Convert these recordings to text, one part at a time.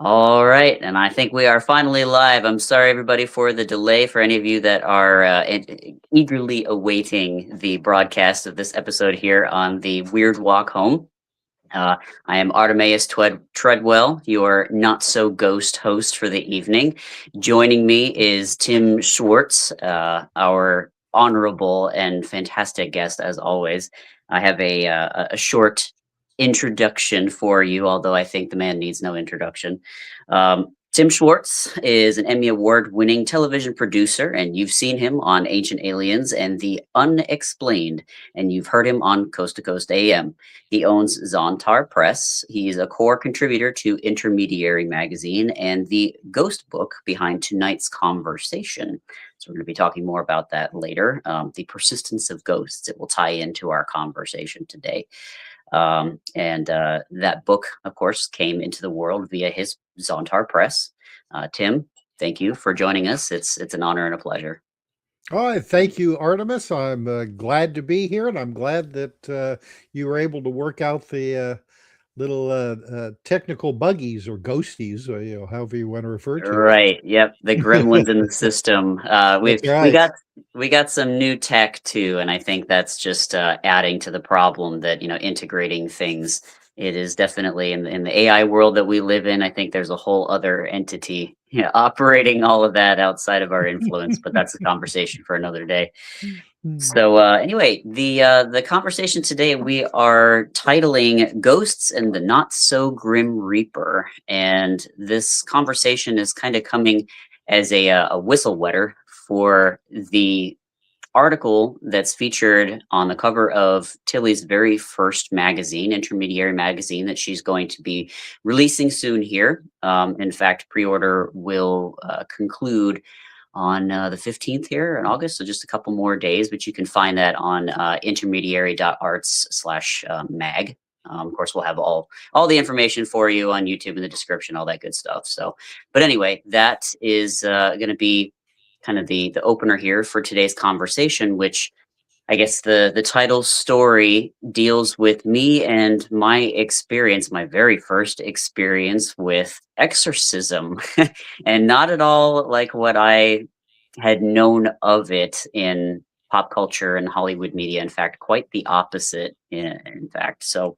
All right, and I think we are finally live. I'm sorry, everybody, for the delay. For any of you that are eagerly awaiting the broadcast of this episode here on the Weird Walk Home, uh, I am Artemaeus Treadwell, your not so ghost host for the evening. Joining me is Tim Swartz, our honorable and fantastic guest, as always. I have a short introduction for you, although I think the man needs no introduction. Tim Schwartz is an Emmy Award-winning television producer, and you've seen him on Ancient Aliens and The Unexplained, and you've heard him on Coast to Coast AM. He owns Zontar Press. He's a core contributor to Intermediary Magazine and the ghost book behind tonight's conversation. So we're going to be talking more about that later. The persistence of ghosts. It will tie into our conversation today. And that book, of course, came into the world via his Zontar Press. Tim, thank you for joining us. It's an honor and a pleasure. Oh, thank you, Artemis. I'm glad to be here, and I'm glad that you were able to work out the little technical buggies or ghosties, or however you want to refer to it. Right. Yep. The gremlins in the system. That's We right. got some new tech too, and I think that's just adding to the problem that integrating things. It is definitely in the AI world that we live in. I think there's a whole other entity operating all of that outside of our influence, but that's a conversation for another day. Mm. So anyway, the conversation today we are titling "Ghosts and the Not So Grim Reaper," and this conversation is kind of coming as a whistle wetter for the article that's featured on the cover of Tillie's very first magazine, Intermediary Magazine, that she's going to be releasing soon here. In fact, pre-order will conclude on the 15th here in August, so just a couple more days, but you can find that on intermediary.arts/mag. Of course, we'll have all the information for you on YouTube in the description, all that good stuff. So, but anyway, that is going to be kind of the opener here for today's conversation, which I guess the title story deals with me and my experience, my very first experience with exorcism, and not at all like what I had known of it in pop culture and Hollywood media. In fact, quite the opposite. In fact, so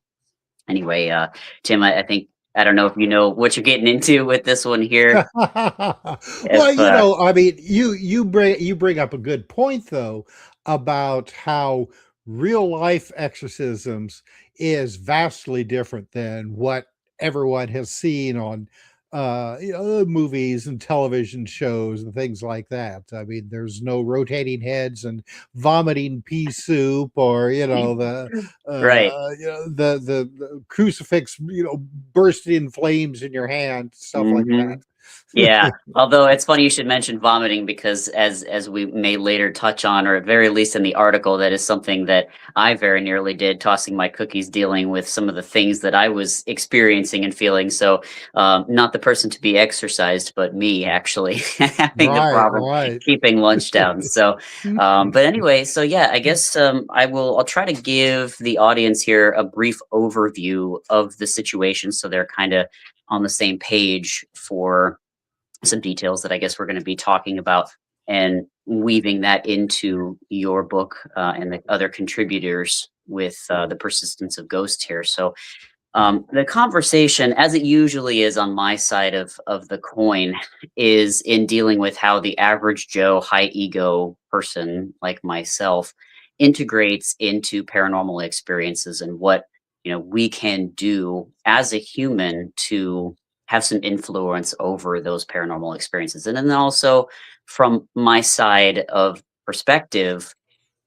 anyway, Tim, I think I don't know if you know what you're getting into with this one here. Well, If I mean, you bring up a good point though about how real life exorcisms is vastly different than what everyone has seen on movies and television shows and things like that. I mean, there's no rotating heads and vomiting pea soup, or right. the crucifix bursting in flames in your hand, stuff like Hmm. Yeah, that. although it's funny you should mention vomiting because as we may later touch on, or at very least in the article, that is something that I very nearly did, tossing my cookies, dealing with some of the things that I was experiencing and feeling. So, not the person to be exercised, but me actually having the Right, problem right. keeping lunch down. So, but anyway, so yeah, I guess I'll try to give the audience here a brief overview of the situation so they're kind of on the same page for some details that I guess we're going to be talking about and weaving that into your book and the other contributors with the persistence of ghosts here. So the conversation, as it usually is on my side of the coin, is in dealing with how the average Joe high ego person like myself integrates into paranormal experiences and what we can do as a human to have some influence over those paranormal experiences. And then also from my side of perspective,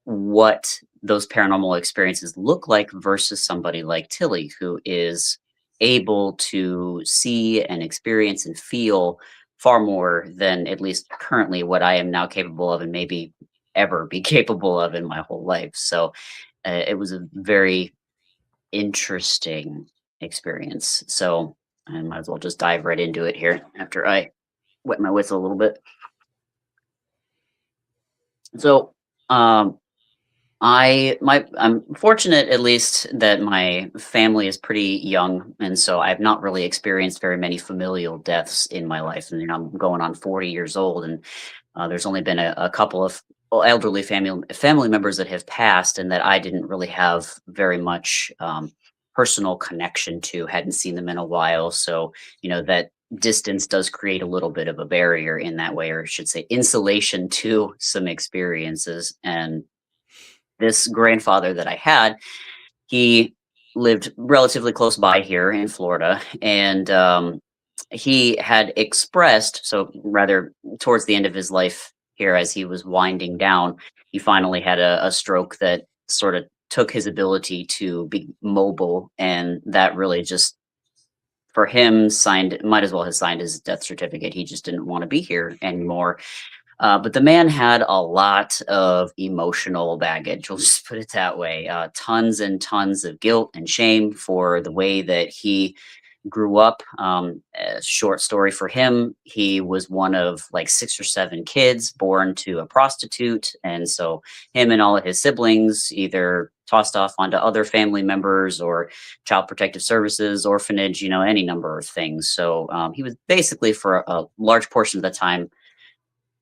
what those paranormal experiences look like versus somebody like Tillie, who is able to see and experience and feel far more than at least currently what I am now capable of and maybe ever be capable of in my whole life. So it was a very interesting experience. So I might as well just dive right into it here after I wet my whistle a little bit. So, um, I'm fortunate at least that my family is pretty young, and so I've not really experienced very many familial deaths in my life. And I'm going on 40 years old, and there's only been a couple of elderly family members that have passed, and that I didn't really have very much personal connection to. Hadn't seen them in a while, so that distance does create a little bit of a barrier in that way, or I should say, insulation to some experiences. And this grandfather that I had, he lived relatively close by here in Florida, and he had expressed, so rather towards the end of his life here, as he was winding down, he finally had a stroke that sort of took his ability to be mobile, and that really just for him signed might as well have signed his death certificate. He just didn't want to be here anymore. But the man had a lot of emotional baggage. We'll just put it that way. Tons and tons of guilt and shame for the way that he grew up. A short story for him: he was one of like 6 or 7 kids born to a prostitute, and so him and all of his siblings either tossed off onto other family members or child protective services, orphanage, any number of things. So he was basically, for a large portion of the time,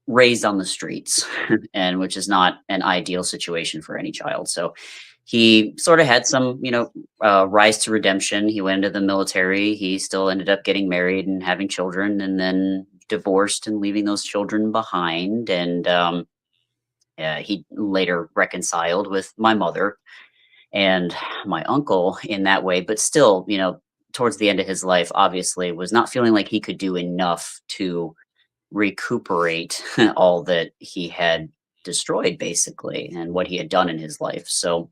raised on the streets, and which is not an ideal situation for any child. So he sort of had some, rise to redemption. He went into the military. He still ended up getting married and having children, and then divorced and leaving those children behind. And he later reconciled with my mother and my uncle in that way, but still, towards the end of his life, obviously was not feeling like he could do enough to recuperate all that he had destroyed, basically, and what he had done in his life. So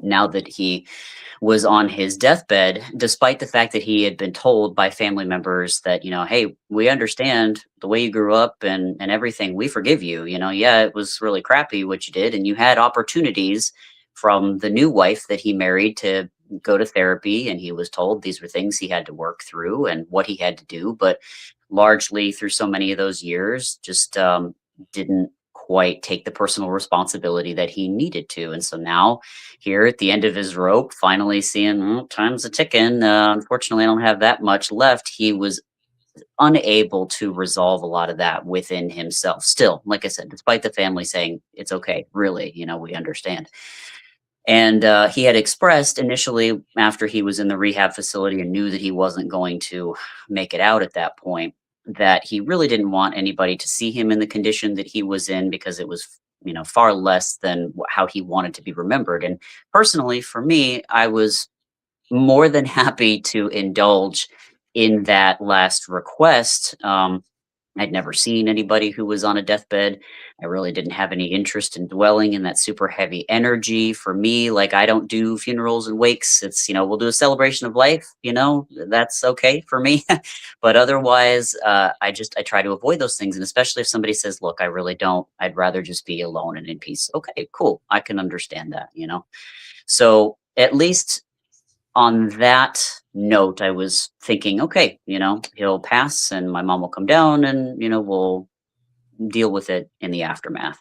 now that he was on his deathbed, despite the fact that he had been told by family members that, hey, we understand the way you grew up and everything, we forgive you. Yeah, it was really crappy what you did, and you had opportunities from the new wife that he married to go to therapy, and he was told these were things he had to work through and what he had to do, but largely through so many of those years just didn't quite take the personal responsibility that he needed to. And so now, here at the end of his rope, finally seeing, time's a ticking. Unfortunately, I don't have that much left. He was unable to resolve a lot of that within himself. Still, like I said, despite the family saying it's okay, really, we understand. And he had expressed initially, after he was in the rehab facility and knew that he wasn't going to make it out at that point, that he really didn't want anybody to see him in the condition that he was in, because it was, far less than how he wanted to be remembered. And personally, for me, I was more than happy to indulge in that last request. I'd never seen anybody who was on a deathbed. I really didn't have any interest in dwelling in that super heavy energy. For me, like, I don't do funerals and wakes. It's, we'll do a celebration of life, that's okay for me. But otherwise, I try to avoid those things. And especially if somebody says, look, I really don't, I'd rather just be alone and in peace. Okay, cool. I can understand that. So at least on that note, I was thinking, okay, he'll pass and my mom will come down, and, we'll deal with it in the aftermath.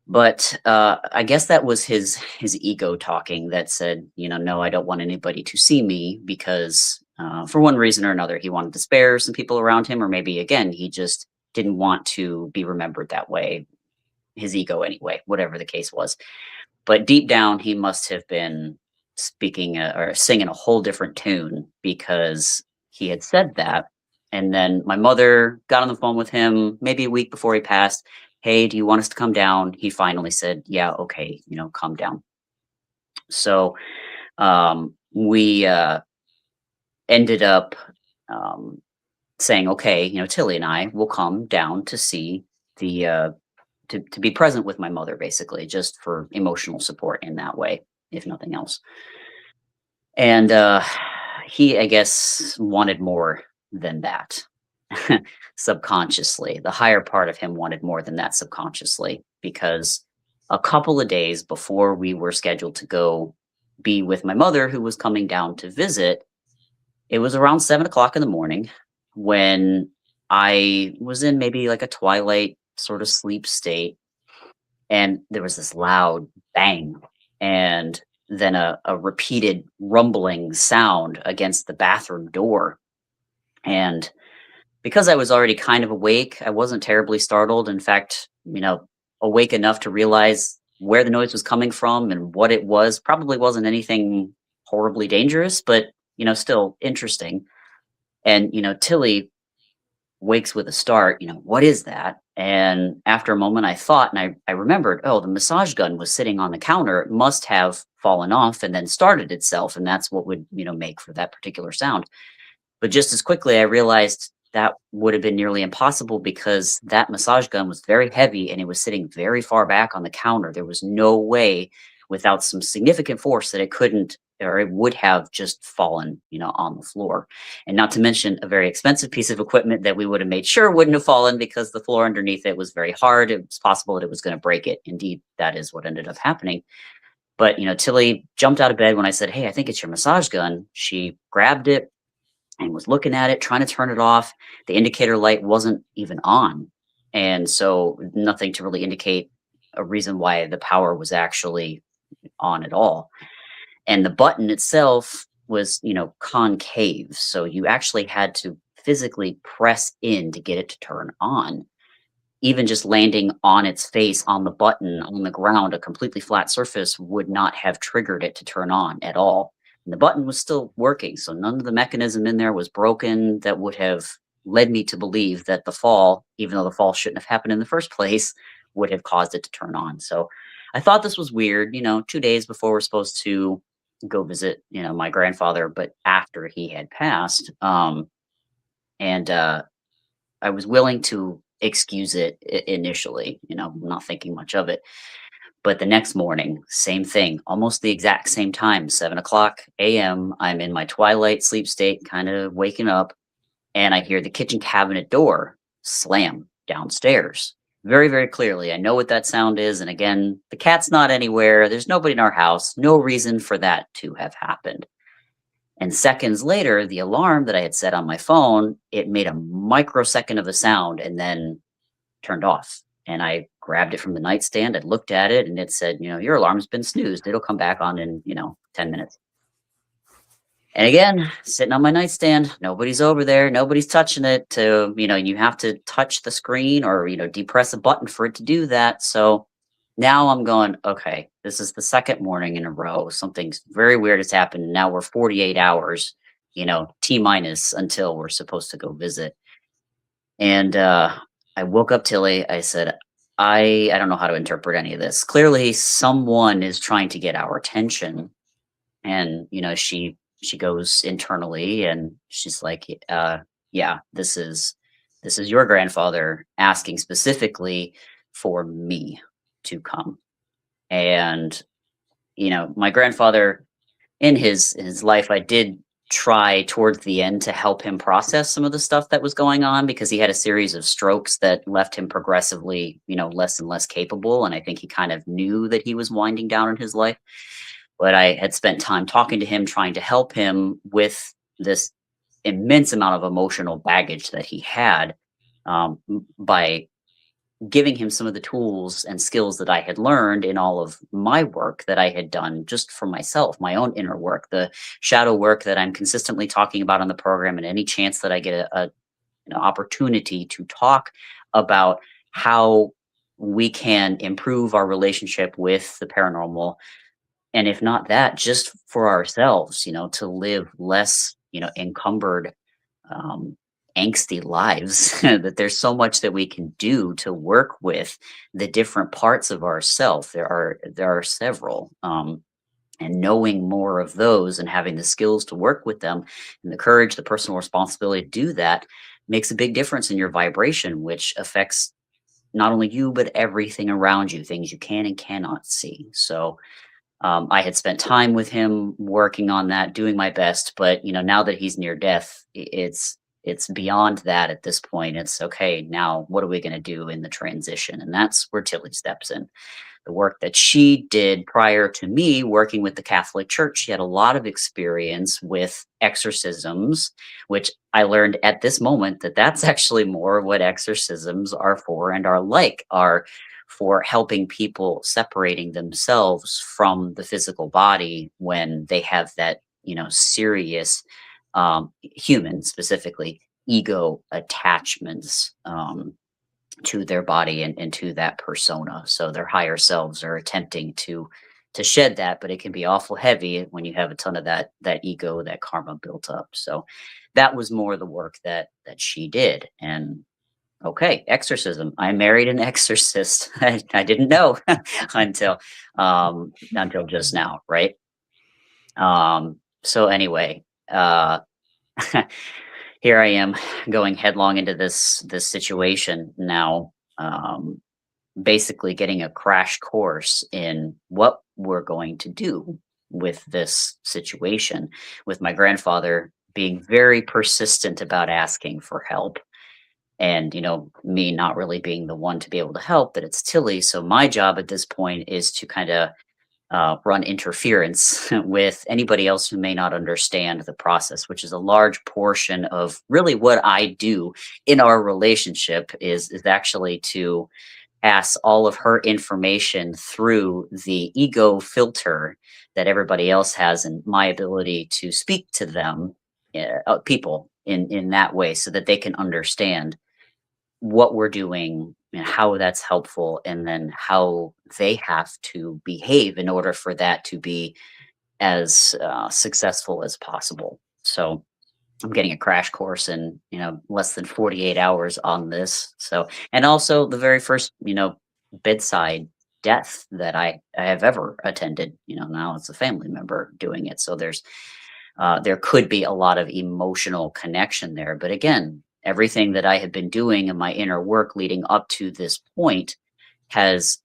But I guess that was his ego talking that said, no, I don't want anybody to see me, because for one reason or another, he wanted to spare some people around him, or maybe again, he just didn't want to be remembered that way. His ego, anyway, whatever the case was. But deep down, he must have been speaking or singing a whole different tune, because he had said that. And then my mother got on the phone with him maybe a week before he passed. Hey, do you want us to come down? He finally said, yeah, okay, come down. So we ended up saying, okay, Tillie and I will come down to see the to be present with my mother, basically, just for emotional support in that way, if nothing else. And he, I guess, wanted more than that. Subconsciously, the higher part of him wanted more than that subconsciously, because a couple of days before we were scheduled to go be with my mother, who was coming down to visit, it was around 7 o'clock in the morning when I was in maybe like a twilight sort of sleep state. And there was this loud bang, and then a repeated rumbling sound against the bathroom door. And because I was already kind of awake, I wasn't terribly startled. In fact, awake enough to realize where the noise was coming from and what it was. Probably wasn't anything horribly dangerous, but still interesting. And Tilly wakes with a start. What is that? And after a moment, I thought, and I remembered, oh, the massage gun was sitting on the counter. It must have fallen off and then started itself, and that's what would make for that particular sound. But just as quickly, I realized that would have been nearly impossible because that massage gun was very heavy and it was sitting very far back on the counter. There was no way without some significant force that it couldn't or it would have just fallen, on the floor. And not to mention a very expensive piece of equipment that we would have made sure wouldn't have fallen because the floor underneath it was very hard. It was possible that it was going to break it. Indeed, that is what ended up happening. But, Tilly jumped out of bed when I said, "Hey, I think it's your massage gun." She grabbed it and was looking at it, trying to turn it off. The indicator light wasn't even on. And so nothing to really indicate a reason why the power was actually on at all. And the button itself was, concave. So you actually had to physically press in to get it to turn on. Even just landing on its face on the button on the ground, a completely flat surface would not have triggered it to turn on at all. And the button was still working, so none of the mechanism in there was broken that would have led me to believe that the fall, even though the fall shouldn't have happened in the first place, would have caused it to turn on. So I thought this was weird, 2 days before we're supposed to go visit, my grandfather, but after he had passed. And I was willing to excuse it initially, not thinking much of it. But the next morning, same thing, almost the exact same time, 7 o'clock a.m. I'm in my twilight sleep state, kind of waking up, and I hear the kitchen cabinet door slam downstairs very, very clearly. I know what that sound is. And again, the cat's not anywhere. There's nobody in our house. No reason for that to have happened. And seconds later, the alarm that I had set on my phone, it made a microsecond of a sound and then turned off. And I grabbed it from the nightstand. I looked at it and it said, your alarm's been snoozed. It'll come back on in, 10 minutes. And again, sitting on my nightstand, nobody's over there, nobody's touching it to, you have to touch the screen or, depress a button for it to do that. So now I'm going, okay, this is the second morning in a row. Something's very weird has happened. Now we're 48 hours, T minus until we're supposed to go visit. And I woke up Tilly. I said, I don't know how to interpret any of this. Clearly, someone is trying to get our attention. And she goes internally and she's like, yeah, this is your grandfather asking specifically for me to come. And my grandfather in his life, I did try towards the end to help him process some of the stuff that was going on because he had a series of strokes that left him progressively, less and less capable. And I think he kind of knew that he was winding down in his life. But I had spent time talking to him, trying to help him with this immense amount of emotional baggage that he had by giving him some of the tools and skills that I had learned in all of my work that I had done just for myself, my own inner work, the shadow work that I'm consistently talking about on the program. And any chance that I get an opportunity to talk about how we can improve our relationship with the paranormal, and if not that, just for ourselves, to live less, encumbered, angsty lives, that there's so much that we can do to work with the different parts of ourself. There are several, and knowing more of those and having the skills to work with them and the courage, the personal responsibility to do that makes a big difference in your vibration, which affects not only you, but everything around you, things you can and cannot see. So, I had spent time with him working on that, doing my best, but now that he's near death, it's beyond that at this point. It's okay. Now, what are we going to do in the transition? And that's where Tilly steps in. the work that she did prior to me working with the Catholic Church. She had a lot of experience with exorcisms, which I learned at this moment that that's actually more what exorcisms are for and are for helping people separating themselves from the physical body when they have that, serious human specifically ego attachments to their body and to that persona. So their higher selves are attempting to shed that, but it can be awful heavy when you have a ton of that ego, that karma built up. So that was more the work that she did. And okay, exorcism. I married an exorcist. I didn't know until just now, right? So anyway, here I am going headlong into this situation now. Basically getting a crash course in what we're going to do with this situation, with my grandfather being very persistent about asking for help, and me not really being the one to be able to help, but it's Tilly. So my job at this point is to kind of run interference with anybody else who may not understand the process, which is a large portion of really what I do in our relationship is actually to pass all of her information through the ego filter that everybody else has, and my ability to speak to them, people in that way, so that they can understand what we're doing and how that's helpful, and then how they have to behave in order for that to be as successful as possible. So I'm getting a crash course in, less than 48 hours on this. So, and also the very first, bedside death that I have ever attended, now it's a family member doing it. So there could be a lot of emotional connection there. But again, everything that I have been doing in my inner work leading up to this point has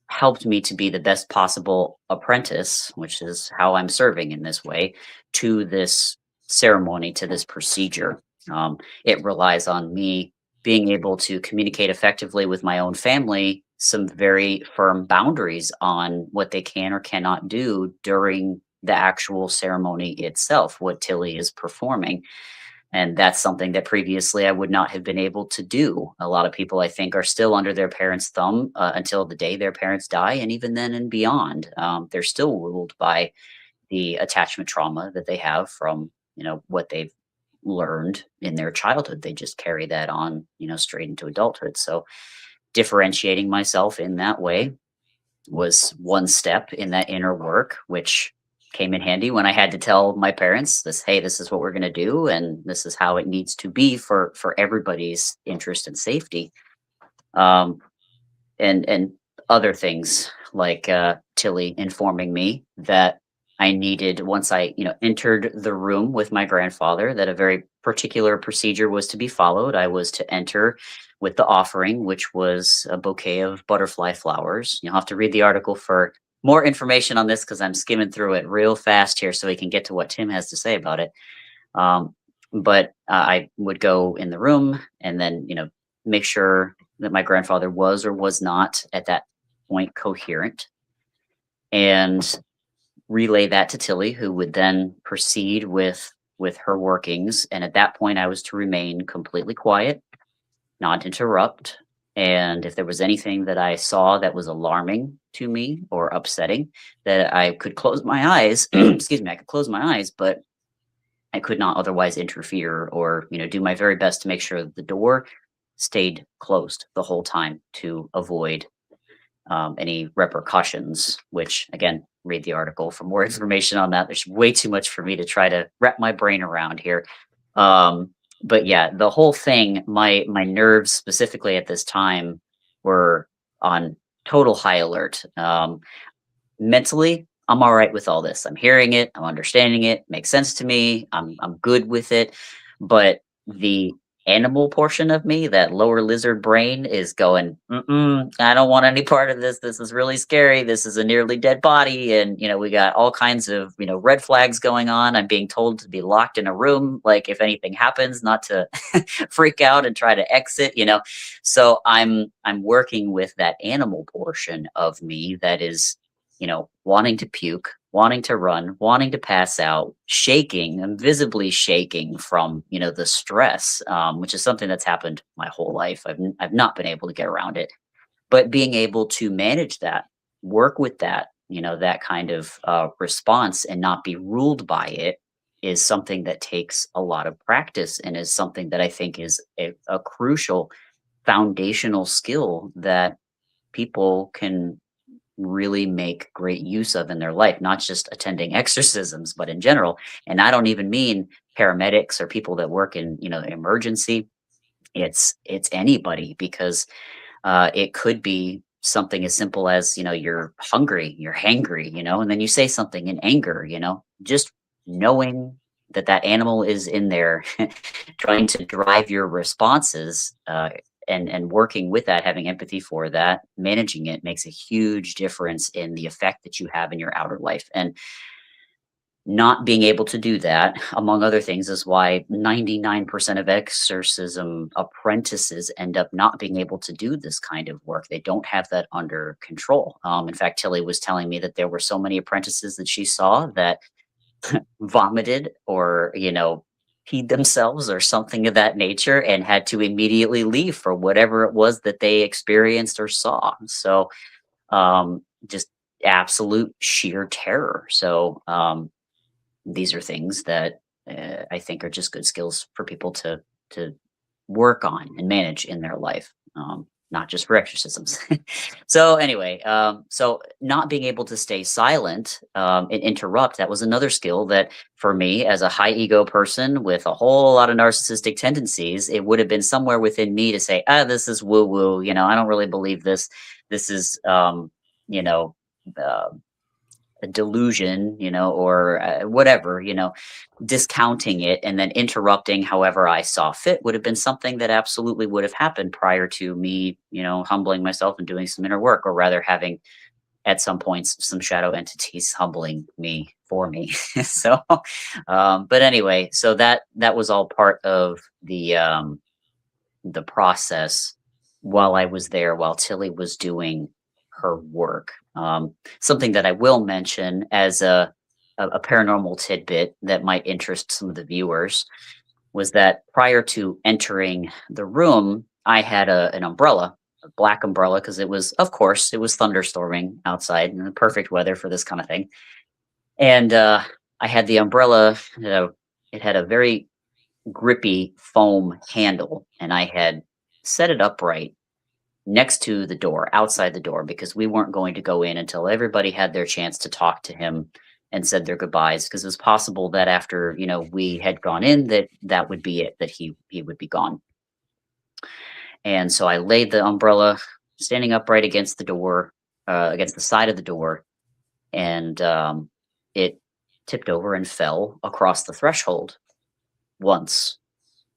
helped me to be the best possible apprentice, which is how I'm serving in this way, to this ceremony, to this procedure. It relies on me being able to communicate effectively with my own family some very firm boundaries on what they can or cannot do during the actual ceremony itself, what Tilly is performing. And that's something that previously I would not have been able to do. A lot of people, I think, are still under their parents' thumb until the day their parents die, and even then and beyond. They're still ruled by the attachment trauma that they have from, what they've learned in their childhood. They just carry that on, straight into adulthood. So differentiating myself in that way was one step in that inner work, which came in handy when I had to tell my parents this, hey, this is what we're going to do, and this is how it needs to be for everybody's interest and safety. And other things like Tilly informing me that I needed, once I entered the room with my grandfather, that a very particular procedure was to be followed. I was to enter with the offering, which was a bouquet of butterfly flowers. You'll have to read the article for more information on this, because I'm skimming through it real fast here so we can get to what Tim has to say about it. But I would go in the room and then, make sure that my grandfather was or was not at that point coherent, and relay that to Tilly, who would then proceed with her workings. And at that point, I was to remain completely quiet, not interrupt. And if there was anything that I saw that was alarming to me or upsetting, that I could close my eyes. Excuse me, I could close my eyes, but I could not otherwise interfere or, do my very best to make sure that the door stayed closed the whole time to avoid any repercussions, which again, read the article for more information on that. There's way too much for me to try to wrap my brain around here. But yeah, the whole thing, my nerves specifically at this time were on total high alert. Mentally, I'm all right with all this. I'm hearing it, I'm understanding it, makes sense to me. I'm good with it. But the animal portion of me, that lower lizard brain, is going, mm-mm, I don't want any part of this. This is really scary. This is a nearly dead body. And, we got all kinds of, red flags going on. I'm being told to be locked in a room. Like if anything happens, not to freak out and try to exit. So I'm working with that animal portion of me that is, wanting to puke, wanting to run, wanting to pass out, shaking, and visibly shaking from, the stress, which is something that's happened my whole life. I've not been able to get around it, but being able to manage that, work with that, that kind of response and not be ruled by it is something that takes a lot of practice and is something that I think is a crucial foundational skill that people can really make great use of in their life, not just attending exorcisms, but in general. And I don't even mean paramedics or people that work in, emergency. It's anybody, because it could be something as simple as, you're hungry, you're hangry, and then you say something in anger, just knowing that that animal is in there trying to drive your responses, and working with that, having empathy for that, managing it makes a huge difference in the effect that you have in your outer life. And not being able to do that, among other things, is why 99% of exorcism apprentices end up not being able to do this kind of work. They don't have that under control. In fact, Tillie was telling me that there were so many apprentices that she saw that vomited or, peed themselves or something of that nature and had to immediately leave for whatever it was that they experienced or saw. So, just absolute sheer terror. So, these are things that I think are just good skills for people to work on and manage in their life, not just for exorcisms. So anyway, so not being able to stay silent and interrupt, that was another skill that for me as a high ego person with a whole lot of narcissistic tendencies, it would have been somewhere within me to say, this is woo woo, I don't really believe this. This is, you know, uh, a delusion, or whatever, discounting it and then interrupting however I saw fit would have been something that absolutely would have happened prior to me, humbling myself and doing some inner work, or rather having at some points some shadow entities humbling me for me. So, but anyway, so that was all part of the process while I was there, while Tillie was doing her work. Something that I will mention as a paranormal tidbit that might interest some of the viewers was that prior to entering the room, I had an umbrella, a black umbrella, because of course, it was thunderstorming outside and the perfect weather for this kind of thing. And I had the umbrella, it had a very grippy foam handle, and I had set it upright next to the door, outside the door, because we weren't going to go in until everybody had their chance to talk to him and said their goodbyes, because it was possible that after, we had gone in, that would be it, that he would be gone. And so I laid the umbrella standing upright against the door, against the side of the door, and it tipped over and fell across the threshold once,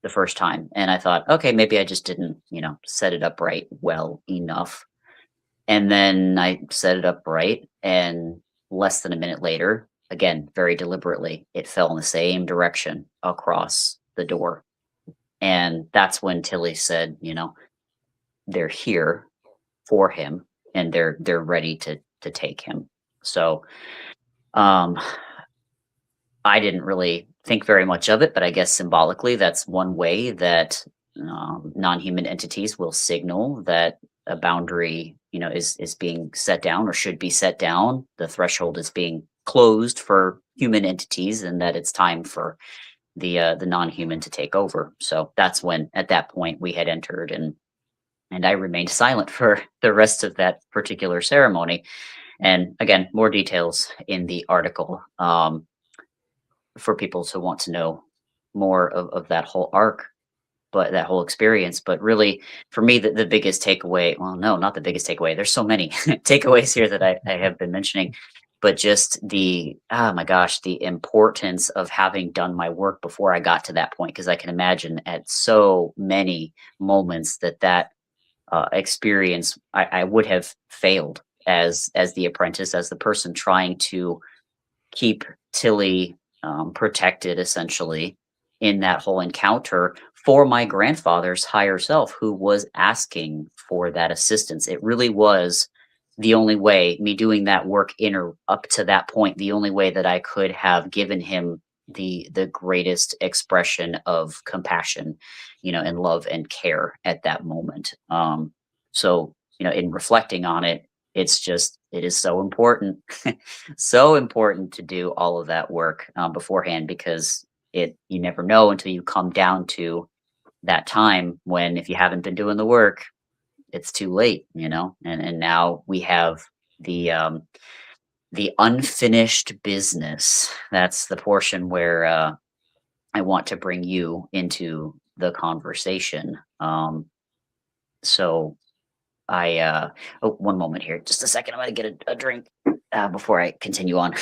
the first time. And I thought, okay, maybe I just didn't, set it up right well enough. And then I set it up right, and less than a minute later, again, very deliberately, it fell in the same direction across the door. And that's when Tillie said, they're here for him and they're ready to take him. So I didn't really think very much of it, but I guess symbolically, that's one way that non-human entities will signal that a boundary, is being set down or should be set down. The threshold is being closed for human entities, and that it's time for the non-human to take over. So that's when, at that point, we had entered, and I remained silent for the rest of that particular ceremony. And again, more details in the article. For people to want to know more of that whole arc, but that whole experience. But really, for me, the biggest takeaway, well, no, not the biggest takeaway. There's so many takeaways here that I have been mentioning. but just the, oh my gosh, the importance of having done my work before I got to that point, because I can imagine at so many moments that experience, I would have failed as the apprentice, as the person trying to keep Tilly protected, essentially, in that whole encounter for my grandfather's higher self, who was asking for that assistance. It really was the only way, me doing that work inner up to that point, the only way that I could have given him the greatest expression of compassion, and love and care at that moment. So, in reflecting on it, it is so important, so important to do all of that work beforehand, because you never know until you come down to that time when, if you haven't been doing the work, it's too late, and now we have the unfinished business. That's the portion where I want to bring you into the conversation. So oh, one moment here, just a second. I'm gonna get a drink before I continue on.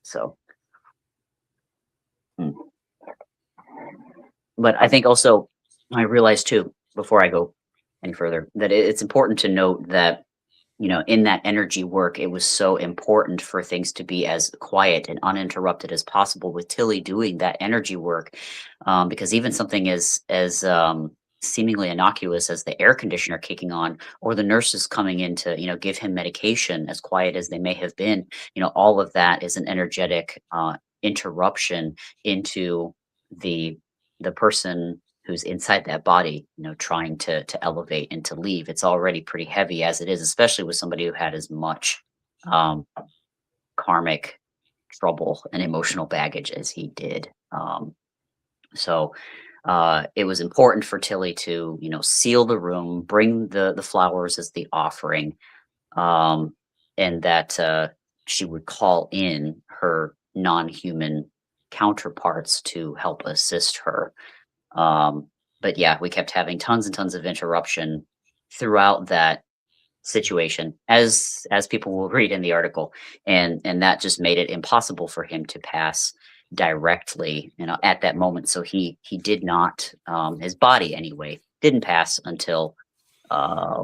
So, mm. But I think also I realized too, before I go any further, that it's important to note that, in that energy work, it was so important for things to be as quiet and uninterrupted as possible with Tilly doing that energy work. Because even something as seemingly innocuous as the air conditioner kicking on, or the nurses coming in to, give him medication, as quiet as they may have been, all of that is an energetic interruption into the the person who's inside that body, trying to elevate and to leave. It's already pretty heavy as it is, especially with somebody who had as much um, karmic trouble and emotional baggage as he did. So it was important for Tilly to, seal the room, bring the flowers as the offering, um, and that she would call in her non-human counterparts to help assist her. um, but yeah, we kept having tons and tons of interruption throughout that situation, as people will read in the article, and that just made it impossible for him to pass directly, at that moment. So he did not, his body anyway, didn't pass until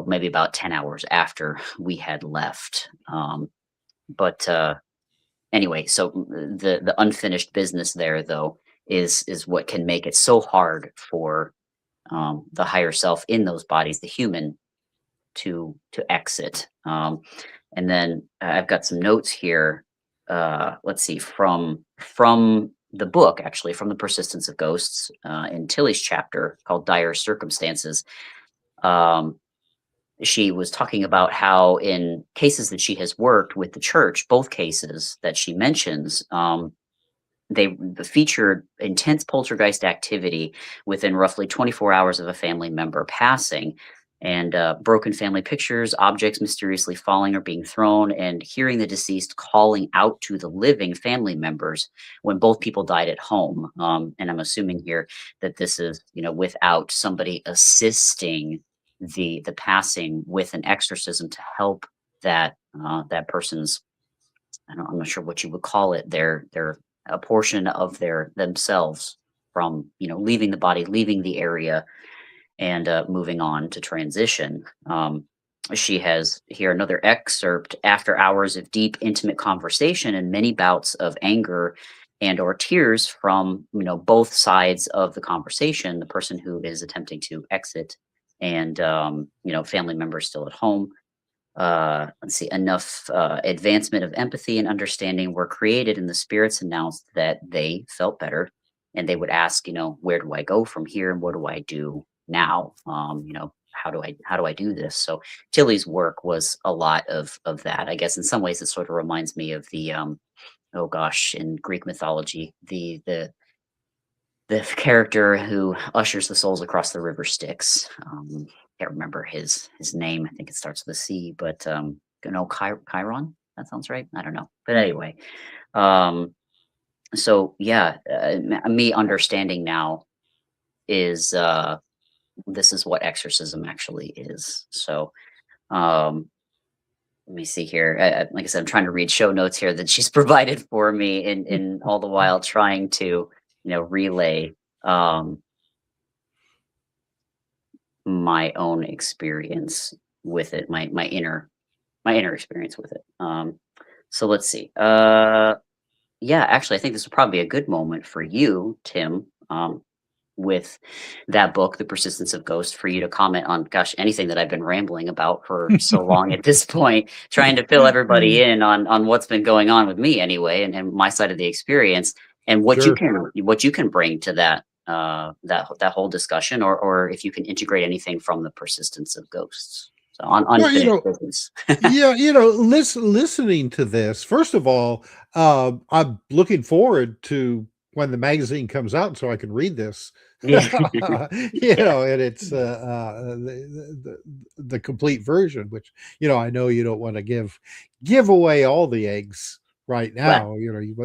maybe about 10 hours after we had left. But anyway, so the unfinished business there, though, is what can make it so hard for the higher self in those bodies, the human, to exit. And then I've got some notes here. Let's see, from the book, actually, from the Persistence of Ghosts, in Tilly's chapter called "Dire Circumstances." Um, she was talking about how, in cases that she has worked with the church, both cases that she mentions, they featured intense poltergeist activity within roughly 24 hours of a family member passing, and broken family pictures, objects mysteriously falling or being thrown, and hearing the deceased calling out to the living family members when both people died at home. And I'm assuming here that this is, without somebody assisting the passing with an exorcism to help that person's, I'm not sure what you would call it, their a portion of their themselves from, leaving the body, leaving the area, and moving on to transition. She has here another excerpt: after hours of deep, intimate conversation and many bouts of anger and or tears from, both sides of the conversation, the person who is attempting to exit, and family members still at home. Let's see, enough advancement of empathy and understanding were created, and the spirits announced that they felt better, and they would ask, where do I go from here, and what do I do now? How do I do this? So Tilly's work was a lot of that. I guess in some ways it sort of reminds me of the oh gosh, in Greek mythology, the character who ushers the souls across the river Styx. Can't remember his name. I think it starts with a C, but no, Chiron. That sounds right. I don't know, but anyway. Um, so yeah, me understanding now is this is what exorcism actually is. So um, let me see here. Like I said, I'm trying to read show notes here that she's provided for me, in all the while trying to relay um, my own experience with it, my inner experience with it. So let's see. Yeah, actually, I think this would probably be a good moment for you, Tim, with that book, The Persistence of Ghost, for you to comment on, gosh, anything that I've been rambling about for so long at this point, trying to fill everybody in on what's been going on with me anyway, and my side of the experience, and Sure. what you can bring to that whole discussion, or if you can integrate anything from The Persistence of Ghosts. So on Well, unfinished business. yeah, listening to this, first of all, I'm looking forward to when the magazine comes out so I can read this. Yeah. And it's the complete version, which I know you don't want to give away all the eggs right Well, now.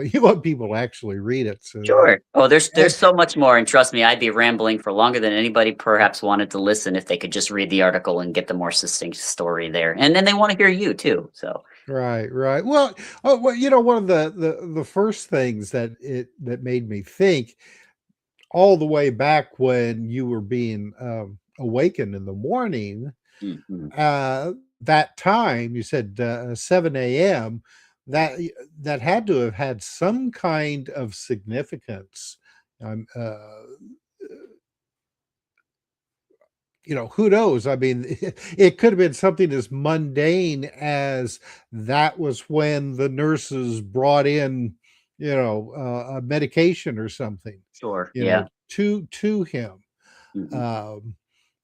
You want people to actually read it. So, sure. Oh, and, there's so much more, and trust me, I'd be rambling for longer than anybody perhaps wanted to listen if they could just read the article and get the more succinct story there. And then they want to hear you too. So right, right. Well, one of the first things that made me think all the way back when you were being awakened in the morning, mhm. that time you said 7 a.m. That had to have had some kind of significance. Um, uh, who knows? I mean, it could have been something as mundane as that was when the nurses brought in, a medication or something, Sure. Yeah. to him. Mhm. Um,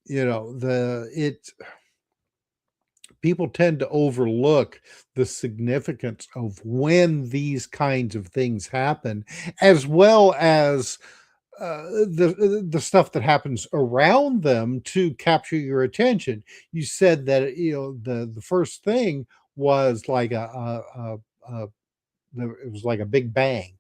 the it people tend to overlook the significance of when these kinds of things happen, as well as the stuff that happens around them to capture your attention. You said that the first thing was like a it was like a big bang,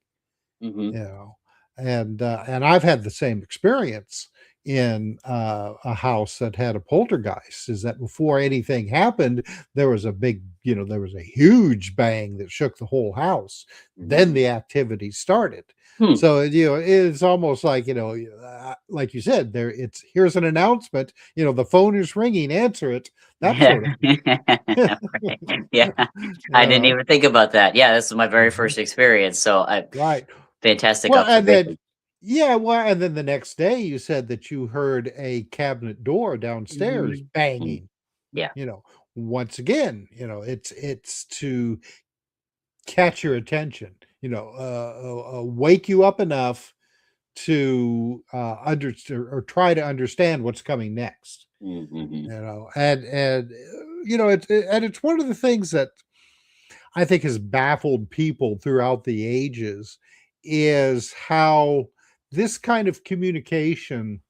Mhm. you know, and I've had the same experience in a house that had a poltergeist. Is that before anything happened, there was there was a huge bang that shook the whole house. Then Mhm. the activity started. Hmm. So it's almost like like you said, here's an announcement. The phone is ringing. Answer it. That Yeah. sort of Right. Yeah. I didn't uh, even think about that. Yeah, this is my very mhm, first experience. So right. fantastic Well, and then observation. yeah, well, and then the next day you said that you heard a cabinet door downstairs Mhm. Mm. banging, Yeah. you know, once again, it's to catch your attention, wake you up enough to understand or try to understand what's coming next, Mhm. and it's one of the things that I think has baffled people throughout the ages is how this kind of communication,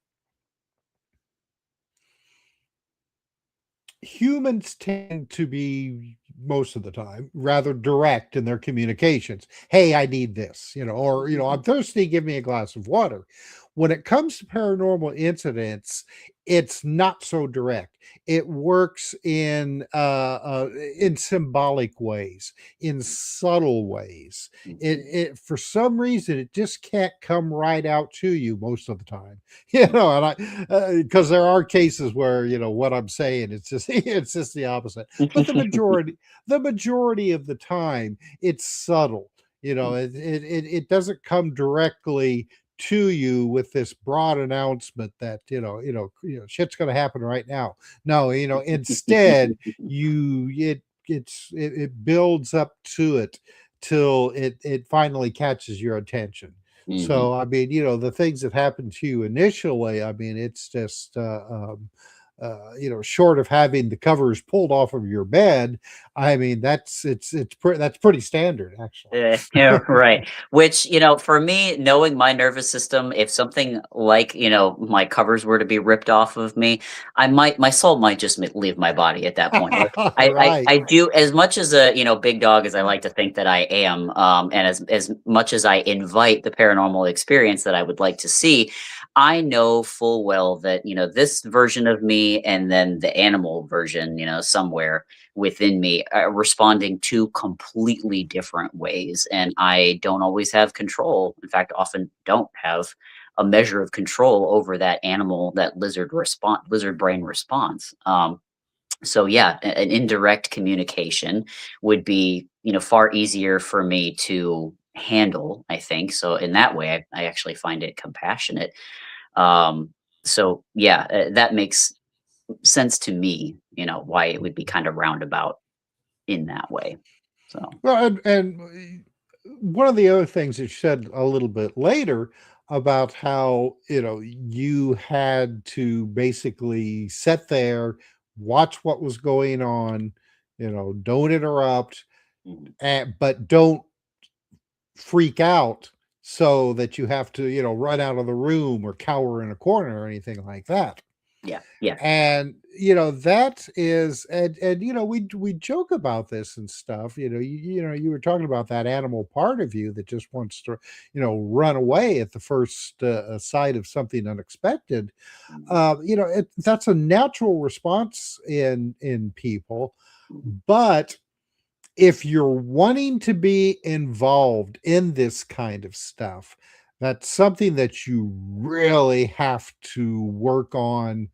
humans tend to be most of the time rather direct in their communications. Hey, I need this, or I'm thirsty, give me a glass of water. When it comes to paranormal incidents, it's not so direct. It works in symbolic ways, in subtle ways. Mhm. It for some reason it just can't come right out to you most of the time. Mhm. And I because there are cases where what I'm saying, it's just it's just the opposite. But the majority of the time, it's subtle. It doesn't come directly to you with this broad announcement that shit's going to happen right now. No, instead it builds up to it till it finally catches your attention. Mhm. So I mean, the things that happen to you initially, I mean, it's just short of having the covers pulled off of your bed, I mean, that's pretty standard actually. Yeah, right. Which, for me, knowing my nervous system, if something like, my covers were to be ripped off of me, my soul might just leave my body at that point. Like, Right. I do, as much as a, big dog as I like to think that I am, and as much as I invite the paranormal experience that I would like to see, I know full well that, this version of me and then the animal version, somewhere within me are responding to completely different ways. And I don't always have control. In fact, often don't have a measure of control over that animal, that lizard brain response. So yeah, an indirect communication would be, far easier for me to handle, I think. So in that way, I actually find it compassionate. um, so yeah, that makes sense to me, why it would be kind of roundabout in that way. So Well, and one of the other things that you said a little bit later about how, you had to basically sit there, watch what was going on, don't interrupt, mhm. but don't freak out so that you have to, run out of the room or cower in a corner or anything like that. Yeah, yeah. And, that is and, we joke about this and stuff, you were talking about that animal part of you that just wants to, run away at the first, sight of something unexpected. Mhm, That's a natural response in people, mhm. but if you're wanting to be involved in this kind of stuff, that's something that you really have to work on.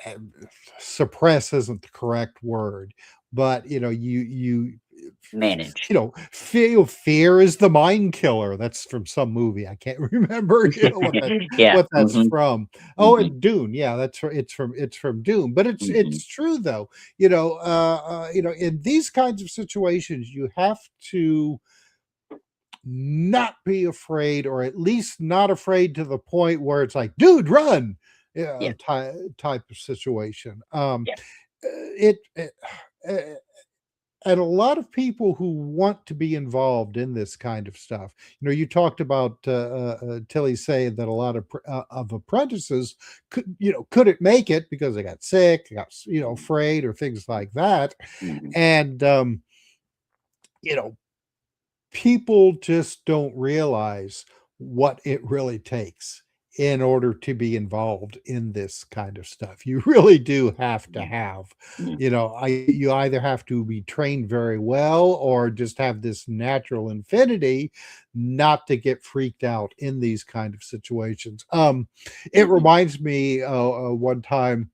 And suppress isn't the correct word, but, Manage. fear is the mind killer. That's from some movie. I can't remember, Yeah. what that's Hmm. from. Oh, Hmm. and Dune. Yeah, it's from Dune. But it's Hmm. it's true though. In these kinds of situations, you have to not be afraid, or at least not afraid to the point where it's like, dude, run. Yeah, Yeah. type of situation. Yeah. It uh, and a lot of people who want to be involved in this kind of stuff. You talked about Tilly saying that a lot of apprentices couldn't make it because they got sick, got afraid, or things like that, Mhm. and you know people just don't realize what it really takes in order to be involved in this kind of stuff. You really do have to Mhm. have, Mhm. you either have to be trained very well or just have this natural infinity not to get freaked out in these kind of situations. It Mhm. reminds me, one time,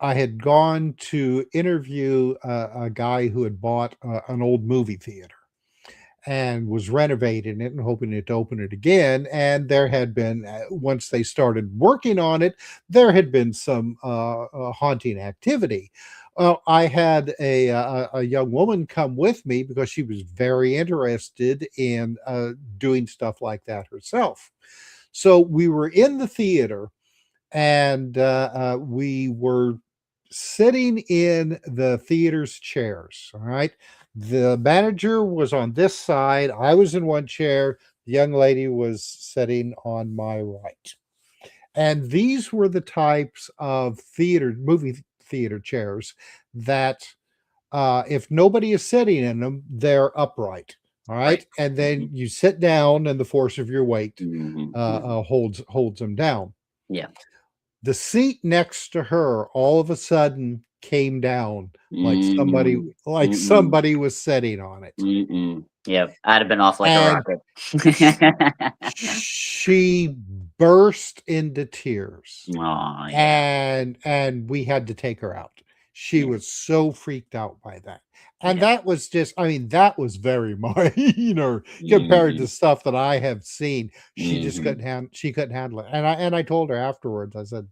I had gone to interview a guy who had bought an old movie theater and was renovating it and hoping to open it again. And there had been, once they started working on it, there had been some haunting activity. Well, I had a young woman come with me because she was very interested in doing stuff like that herself. So we were in the theater, and we were sitting in the theater's chairs. All right. The manager was on this side. I was in one chair. The young lady was sitting on my right. And these were the types of movie theater chairs that, if nobody is sitting in them, they're upright. All Right. right. And then Mhm. you sit down, and the force of your weight Mhm. Mhm. holds them down. Yeah. The seat next to her all of a sudden came down like somebody Mm. like Mm-mm. somebody was sitting on it. Mm-mm. Yep, I'd have been off like a And rocket. sh she burst into tears, Aw, yeah, and we had to take her out. She yeah, was so freaked out by that. And yeah. that was just, I mean, that was very minor compared to Mhm, stuff that I have seen. mhm, She couldn't handle it. And I told her afterwards, I said,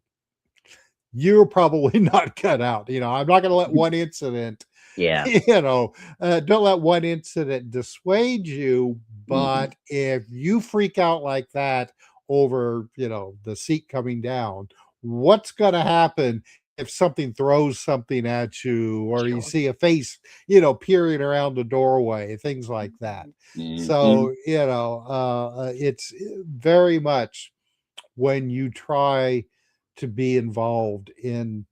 you're probably not cut out. I'm not going to let one incident, yeah, don't let one incident dissuade you. mhm, But if you freak out like that over, the seat coming down, what's going to happen if something throws something at you, or you sure. see a face, peering around the doorway, things like that. Mhm, So, it's very much when you try to be involved in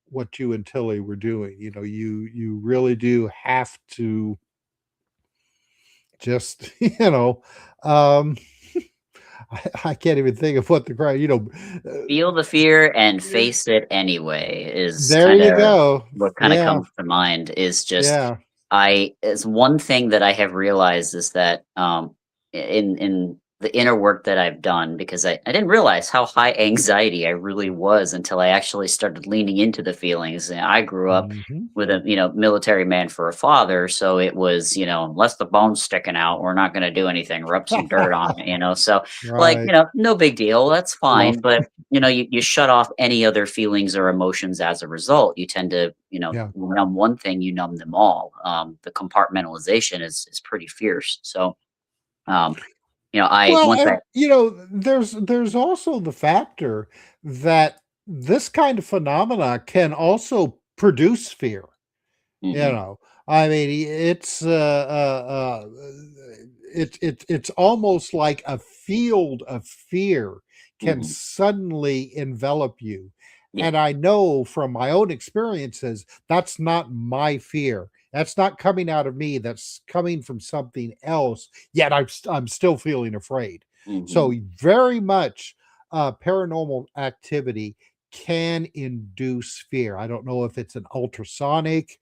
what you and Tilly were doing. You really do have to just, um, I can't even think of what the cry, Feel the fear and face it anyway is there kind you of go. what kind of Yeah, comes to mind is just yeah. I it's one thing that I have realized is that in the inner work that I've done because I didn't realize how high anxiety I really was until I actually started leaning into the feelings. And I grew up Mhm. with a military man for a father, so it was unless the bone's sticking out, we're not going to do anything. Rub some dirt on it, so like Right. no big deal, that's Well, fine. But you shut off any other feelings or emotions as a result. You tend to yeah. numb one thing, you numb them all. The compartmentalization is pretty fierce. So I Well, once I and, there's also the factor that this kind of phenomena can also produce fear. You mhm, know, I mean, it's almost like a field of fear can mhm, suddenly envelop you. yeah, And I know from my own experiences, that's not my fear. That's not coming out of me. That's coming from something else. Yet I'm still feeling afraid. So mhm. very much paranormal activity can induce fear. I don't know if it's an ultrasonic,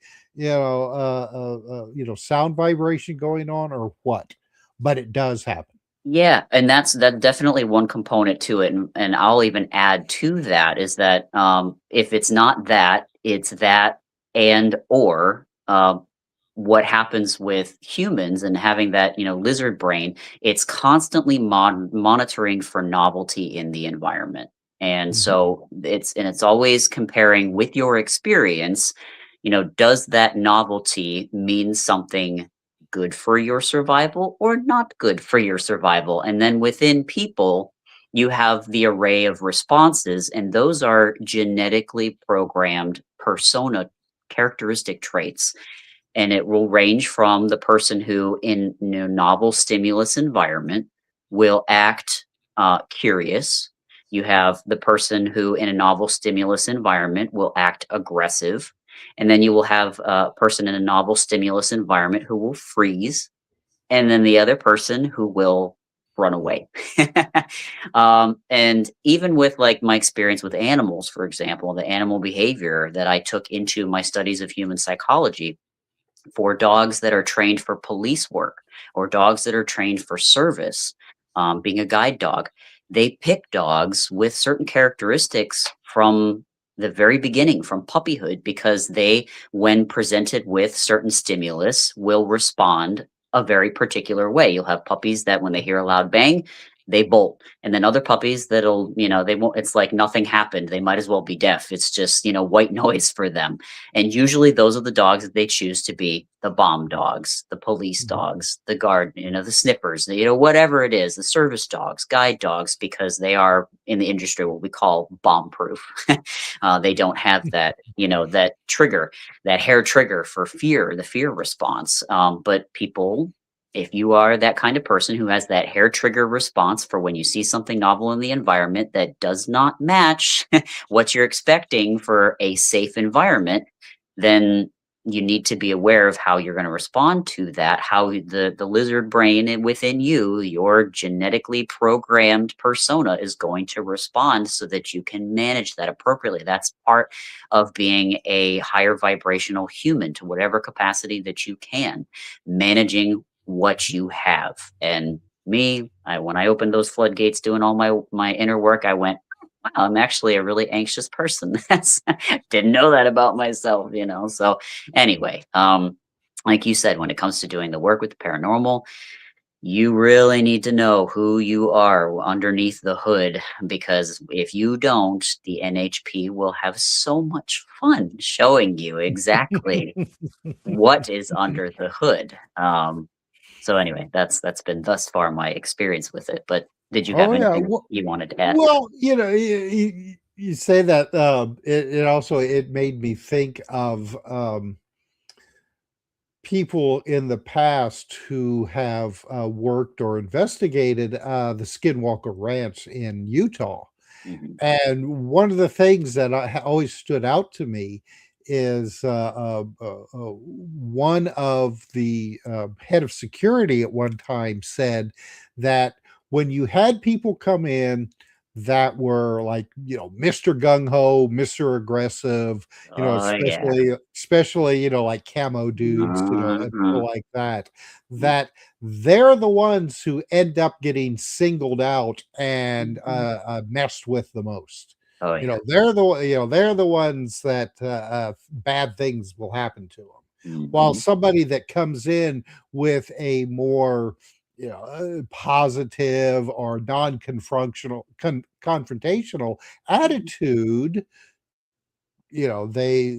sound vibration going on or what, but it does happen. Yeah, and that definitely one component to it, and I'll even add to that is that, if it's not that, it's that and or, what happens with humans and having that, lizard brain, it's constantly monitoring for novelty in the environment, and Mhm, so it's always comparing with your experience, does that novelty mean something good for your survival or not good for your survival. And then within people, you have the array of responses, and those are genetically programmed persona characteristic traits. And it will range from the person who, in novel stimulus environment, will act curious. You have the person who, in a novel stimulus environment, will act aggressive. And then you will have a person in a novel stimulus environment who will freeze, and then the other person who will run away. And even with like my experience with animals, for example, the animal behavior that I took into my studies of human psychology, for dogs that are trained for police work or dogs that are trained for service, being a guide dog, they pick dogs with certain characteristics from the very beginning, from puppyhood, because they, when presented with certain stimulus, will respond a very particular way. You'll have puppies that when they hear a loud bang, they bolt. And then other puppies that'll, they won't, it's like nothing happened. They might as well be deaf. It's just, white noise for them. And usually those are the dogs that they choose to be the bomb dogs, the police mhm, dogs, the guard, the snippers, whatever it is, the service dogs, guide dogs, because they are in the industry what we call bomb proof. They don't have that, that trigger, that hair trigger for fear, the fear response. But people, if you are that kind of person who has that hair trigger response for when you see something novel in the environment that does not match what you're expecting for a safe environment, then you need to be aware of how you're going to respond to that, how the lizard brain within you, your genetically programmed persona, is going to respond so that you can manage that appropriately. That's part of being a higher vibrational human to whatever capacity that you can, managing what you have. And me, when I opened those floodgates doing all my inner work, I went, wow, I'm actually a really anxious person. That's didn't know that about myself. So anyway, like you said, when it comes to doing the work with the paranormal, you really need to know who you are underneath the hood, because if you don't, the NHP will have so much fun showing you exactly what is under the hood. So anyway, that's been thus far my experience with it. But did you have Oh yeah. anything you wanted to add? Well, you say that it also it made me think of people in the past who have worked or investigated the Skinwalker Ranch in Utah. Mhm. And one of the things that always stood out to me is one of the head of security at one time said that when you had people come in that were like, Mr. Gung Ho, Mr. Aggressive, Oh yeah. especially, like camo dudes, and Mhm. people like that, that they're the ones who end up getting singled out and Mhm. messed with the most. Oh yeah. They're the ones that bad things will happen to them. While Mhm. somebody that comes in with a more positive or confrontational Mhm. attitude, you know, they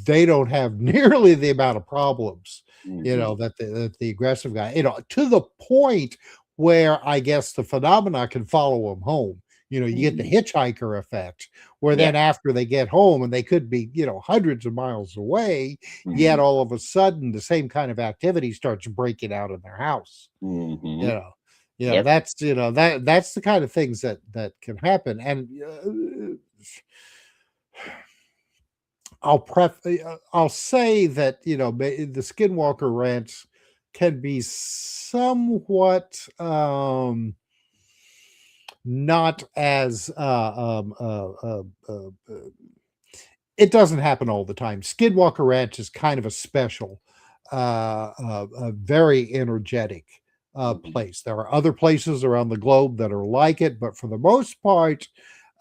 they don't have nearly the amount of problems, Mhm. that the aggressive guy, to the point where I guess the phenomena can follow them home. You get the Mhm. hitchhiker effect, where Yeah. then after they get home and they could be, hundreds of miles away, yet Mhm. all of a sudden the same kind of activity starts breaking out in their house. You Mhm. know, Yep. that's the kind of things that can happen. And I'll say that, the Skinwalker Ranch can be somewhat, not as, it doesn't happen all the time. Skinwalker Ranch is kind of a special, a very energetic, Mhm. place. There are other places around the globe that are like it, but for the most part,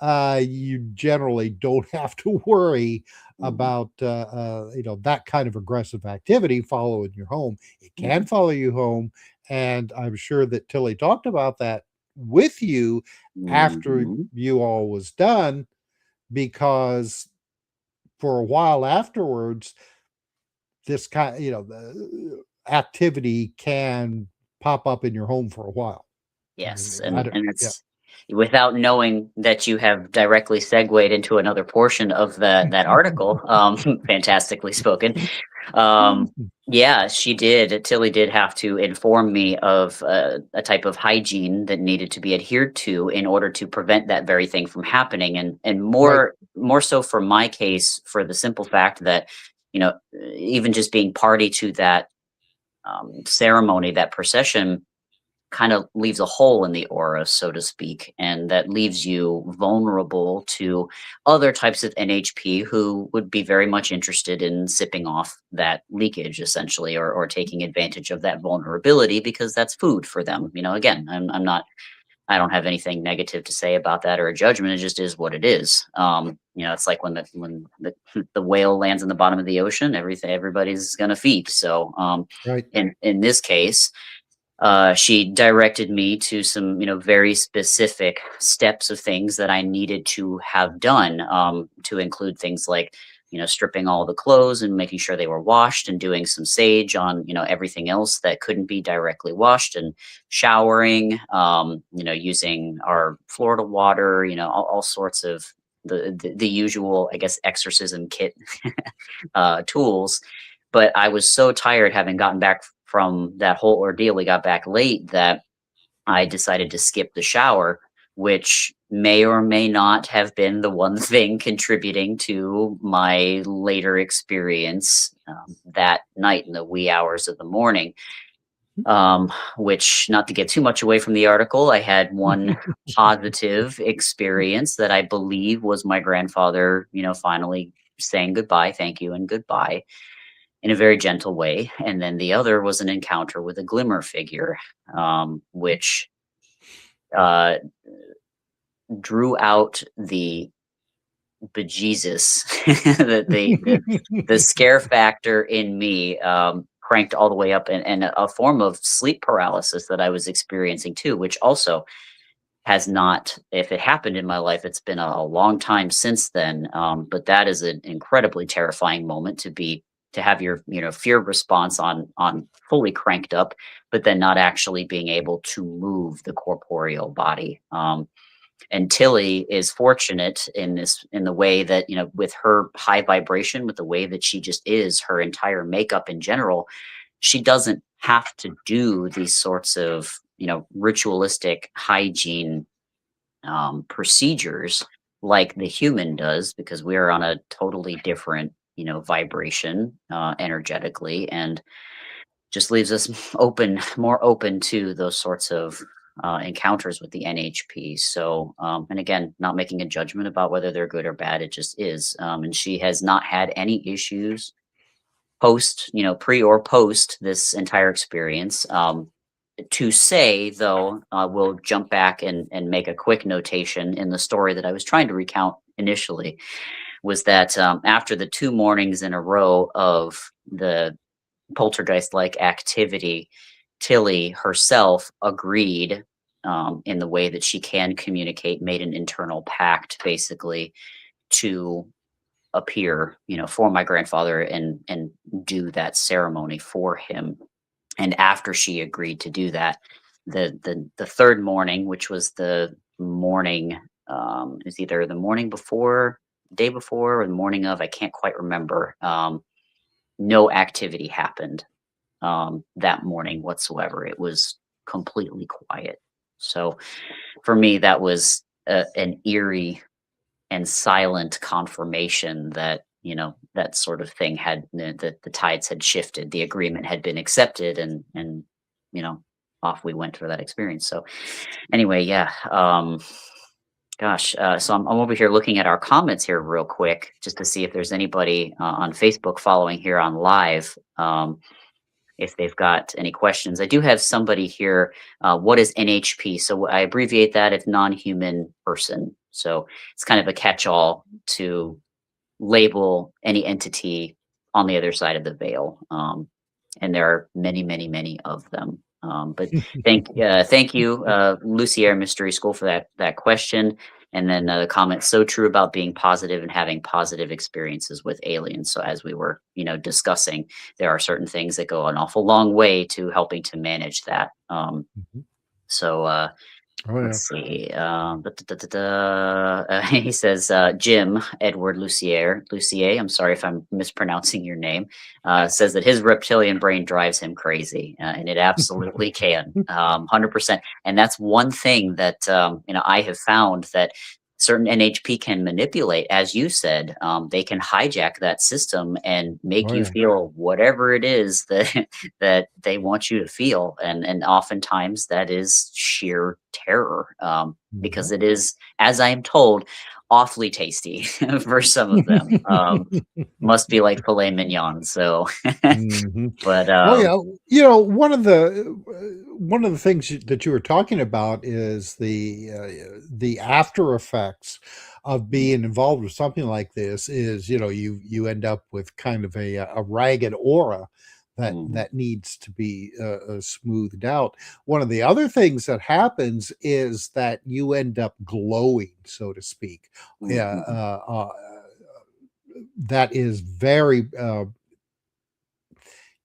you generally don't have to worry Mhm. about, that kind of aggressive activity following your home. It can Mhm. follow you home, and I'm sure that Tilly talked about that with you after Mhm. you all was done, because for a while afterwards, this kind the activity can pop up in your home for a while. Yes, I and don't yeah. it's without knowing that you have directly segued into another portion of that article, fantastically spoken. Um, yeah, she did. Tilly did have to inform me of a type of hygiene that needed to be adhered to in order to prevent that very thing from happening, and Right. more so for my case, for the simple fact that even just being party to that ceremony, that procession kind of leaves a hole in the aura, so to speak, and that leaves you vulnerable to other types of NHP who would be very much interested in sipping off that leakage, essentially, or taking advantage of that vulnerability because that's food for them. Again, I'm not. I don't have anything negative to say about that or a judgment. It just is what it is. It's like when the the whale lands in the bottom of the ocean, everybody's gonna feed. So, Right. in this case, she directed me to some, very specific steps of things that I needed to have done, to include things like, stripping all the clothes and making sure they were washed and doing some sage on, everything else that couldn't be directly washed and showering, using our Florida water, all sorts of the usual, I guess, exorcism kit tools. But I was so tired having gotten back from that whole ordeal. We got back late that I decided to skip the shower, which may or may not have been the one thing contributing to my later experience that night in the wee hours of the morning. Which, not to get too much away from the article, I had one positive experience that I believe was my grandfather, finally saying goodbye, thank you, and goodbye in a very gentle way. And then the other was an encounter with a glimmer figure, which uh, drew out the bejesus, the scare factor in me, cranked all the way up, and a form of sleep paralysis that I was experiencing too, which also has not, if it happened in my life, it's been a long time since then. But that is an incredibly terrifying moment to have your fear response on fully cranked up, but then not actually being able to move the corporeal body. And Tilly is fortunate in the way that, with her high vibration, with the way that she just is, her entire makeup in general, she doesn't have to do these sorts of ritualistic hygiene procedures like the human does, because we are on a totally different, vibration energetically, and just leaves us more open to those sorts of encounters with the NHP. So, and again, not making a judgment about whether they're good or bad, it just is. And she has not had any issues pre or post this entire experience. To say, though, we'll jump back and make a quick notation in the story that I was trying to recount initially, was that after the 2 mornings in a row of the poltergeist-like activity, Tillie herself agreed, in the way that she can communicate, made an internal pact basically to appear, for my grandfather and do that ceremony for him. And after she agreed to do that, the third morning, which was the morning, it was either the morning before, day before, or the morning of, I can't quite remember. No activity happened that morning whatsoever. It was completely quiet. So for me, that was an eerie and silent confirmation that that sort of thing had that the tides had shifted, the agreement had been accepted, and you know off we went for that experience. So anyway, yeah. Gosh, so I'm over here looking at our comments here real quick just to see if there's anybody on Facebook following here on live. If they've got any questions. I do have somebody here. What is NHP? So I abbreviate that as non-human person. So it's kind of a catch-all to label any entity on the other side of the veil. And there are many, many, many of them. But thank you, Lucier Mystery School, for that question. And then the comment, so true about being positive and having positive experiences with aliens. So as we were, discussing, there are certain things that go an awful long way to helping to manage that. Mhm. So Oh, yeah. let's see. He says, Jim Edward Lucier, I'm sorry if I'm mispronouncing your name, says that his reptilian brain drives him crazy, and it absolutely can, 100%. And that's one thing that I have found that certain NHP can manipulate, as you said. They can hijack that system and make Oh, you yeah. feel whatever it is that that they want you to feel, and oftentimes that is sheer terror, because Mhm. it is, as I am told, awfully tasty for some of them. Must be like filet mignon. So, Mhm. but Oh, yeah. One of the things that you were talking about is the after effects of being involved with something like this is, you end up with kind of a ragged aura mhm, that needs to be smoothed out. One of the other things that happens is that you end up glowing, so to speak. Yeah, mhm, that is very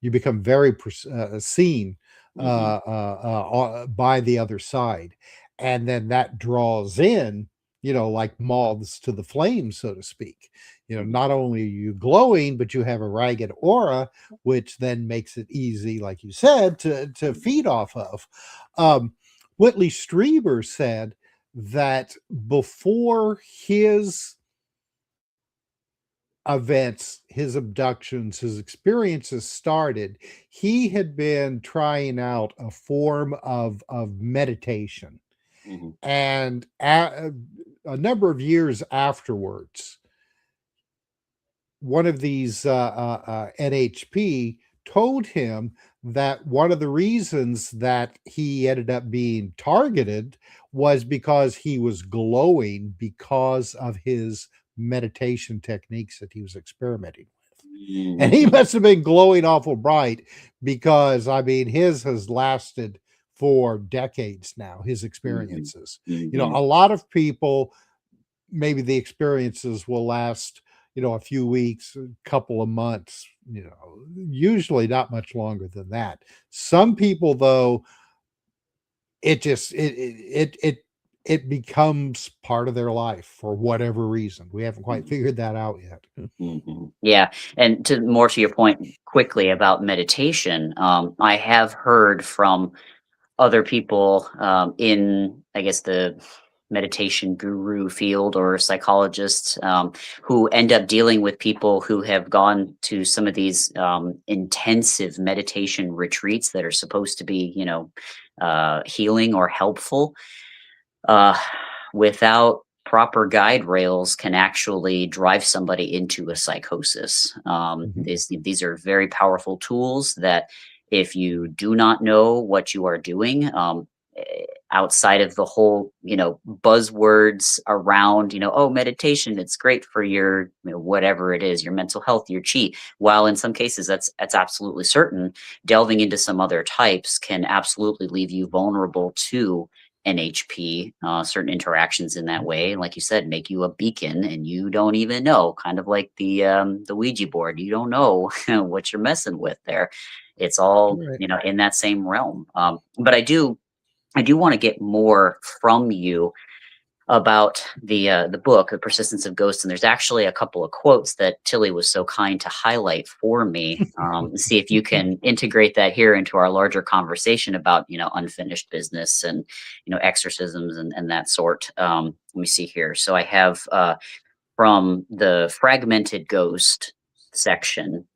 you become very seen mhm, by the other side, and then that draws in, like moths to the flame, so to speak. mhm, Not only are you glowing, but you have a ragged aura, which then makes it easy, like you said, to mhm, feed off of. um, Whitley Strieber said that before his events, his abductions, his experiences started, he had been trying out a form of meditation. mhm, And a number of years afterwards, one of these NHP told him that one of the reasons that he ended up being targeted was because he was glowing because of his meditation techniques that he was experimenting with. And he mhm, must have been glowing awful bright because, I mean, his has lasted for decades now, his mhm, experiences. mhm, A lot of people, maybe the experiences will last, a few weeks, a couple of months, usually not much longer than that. Some people, though, it just it becomes part of their life for whatever reason. We haven't quite mhm. figured that out yet. Mhm. Yeah, and to your point quickly about meditation, I have heard from other people, in, I guess, the meditation guru field or psychologists who end up dealing with people who have gone to some of these intensive meditation retreats that are supposed to be, healing or helpful, uh, without proper guide rails can actually drive somebody into a psychosis. Mhm. These are very powerful tools that if you do not know what you are doing, outside of the whole, buzzwords around, oh, meditation, it's great for your, whatever it is, your mental health, your chi. While in some cases that's absolutely certain, delving into some other types can absolutely leave you vulnerable to NHP, certain interactions in that way, and like you said, make you a beacon, and you don't even know, kind of like the Ouija board. You don't know what you're messing with there. It's all Right. in that same realm. But I do want to get more from you about the book, The Persistence of Ghosts, and there's actually a couple of quotes that Tilly was so kind to highlight for me. See if you can integrate that here into our larger conversation about unfinished business and exorcisms and that sort. Let me see here. So I have from the Fragmented Ghost section.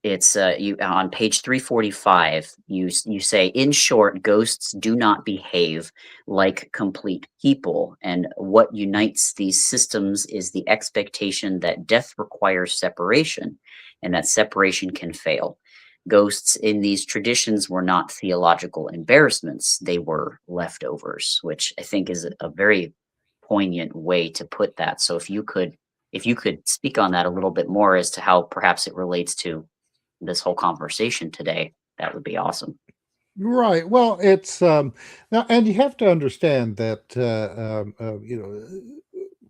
It's you on page 345. You say, in short, ghosts do not behave like complete people, and what unites these systems is the expectation that death requires separation, and that separation can fail. Ghosts in these traditions were not theological embarrassments; they were leftovers, which I think is a very poignant way to put that. So if you could speak on that a little bit more as to how perhaps it relates to this whole conversation today, that would be awesome. Right. Well, it's now, and you have to understand that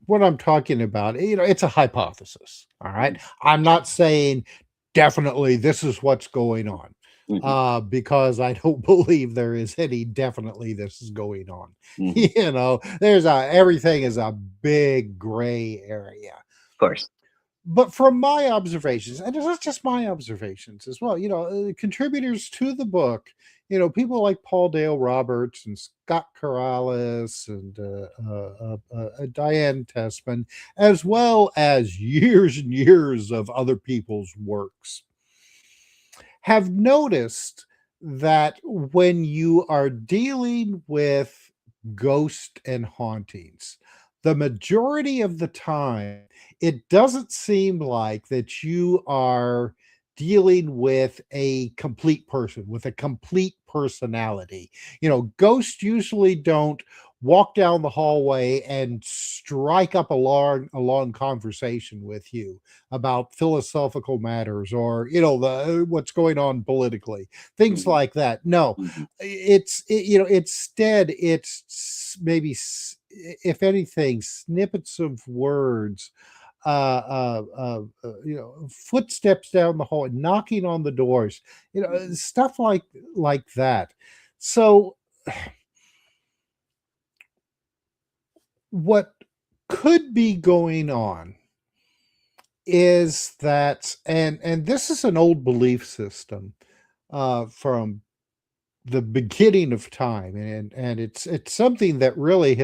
what I'm talking about. It's a hypothesis. All right. Mhm, I'm not saying definitely this is what's going on, mhm, because I don't believe there is any definitely this is going on. mhm. There's everything is a big gray area. Of course. But from my observations, and it's not just my observations as well, contributors to the book, people like Paul Dale Roberts and Scott Corrales and Diane Tessman, as well as years and years of other people's works, have noticed that when you are dealing with ghost and hauntings, the majority of the time, it doesn't seem like that you are dealing with a complete person, with a complete personality. Ghosts usually don't walk down the hallway and strike up a long conversation with you about philosophical matters, or what's going on politically, things Mhm, like that. No, mhm, instead maybe if anything, snippets of words, footsteps down the hall, knocking on the doors, mhm, stuff like that. So what could be going on is that, and this is an old belief system from the beginning of time, and it's something that really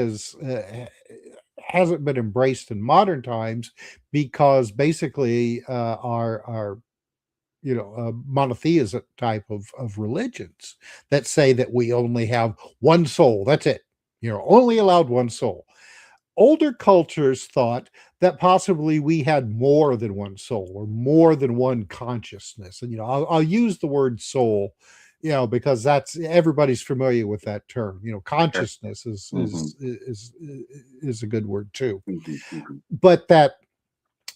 hasn't been embraced in modern times, because basically our monotheistic type of religions that say that we only have one soul, that's it, only allowed one soul. Older cultures thought that possibly we had more than one soul, or more than one consciousness. And I'll use the word soul, because that's everybody's familiar with that term. sure. Consciousness is Mhm, is is is a good word too. mhm, mhm, But that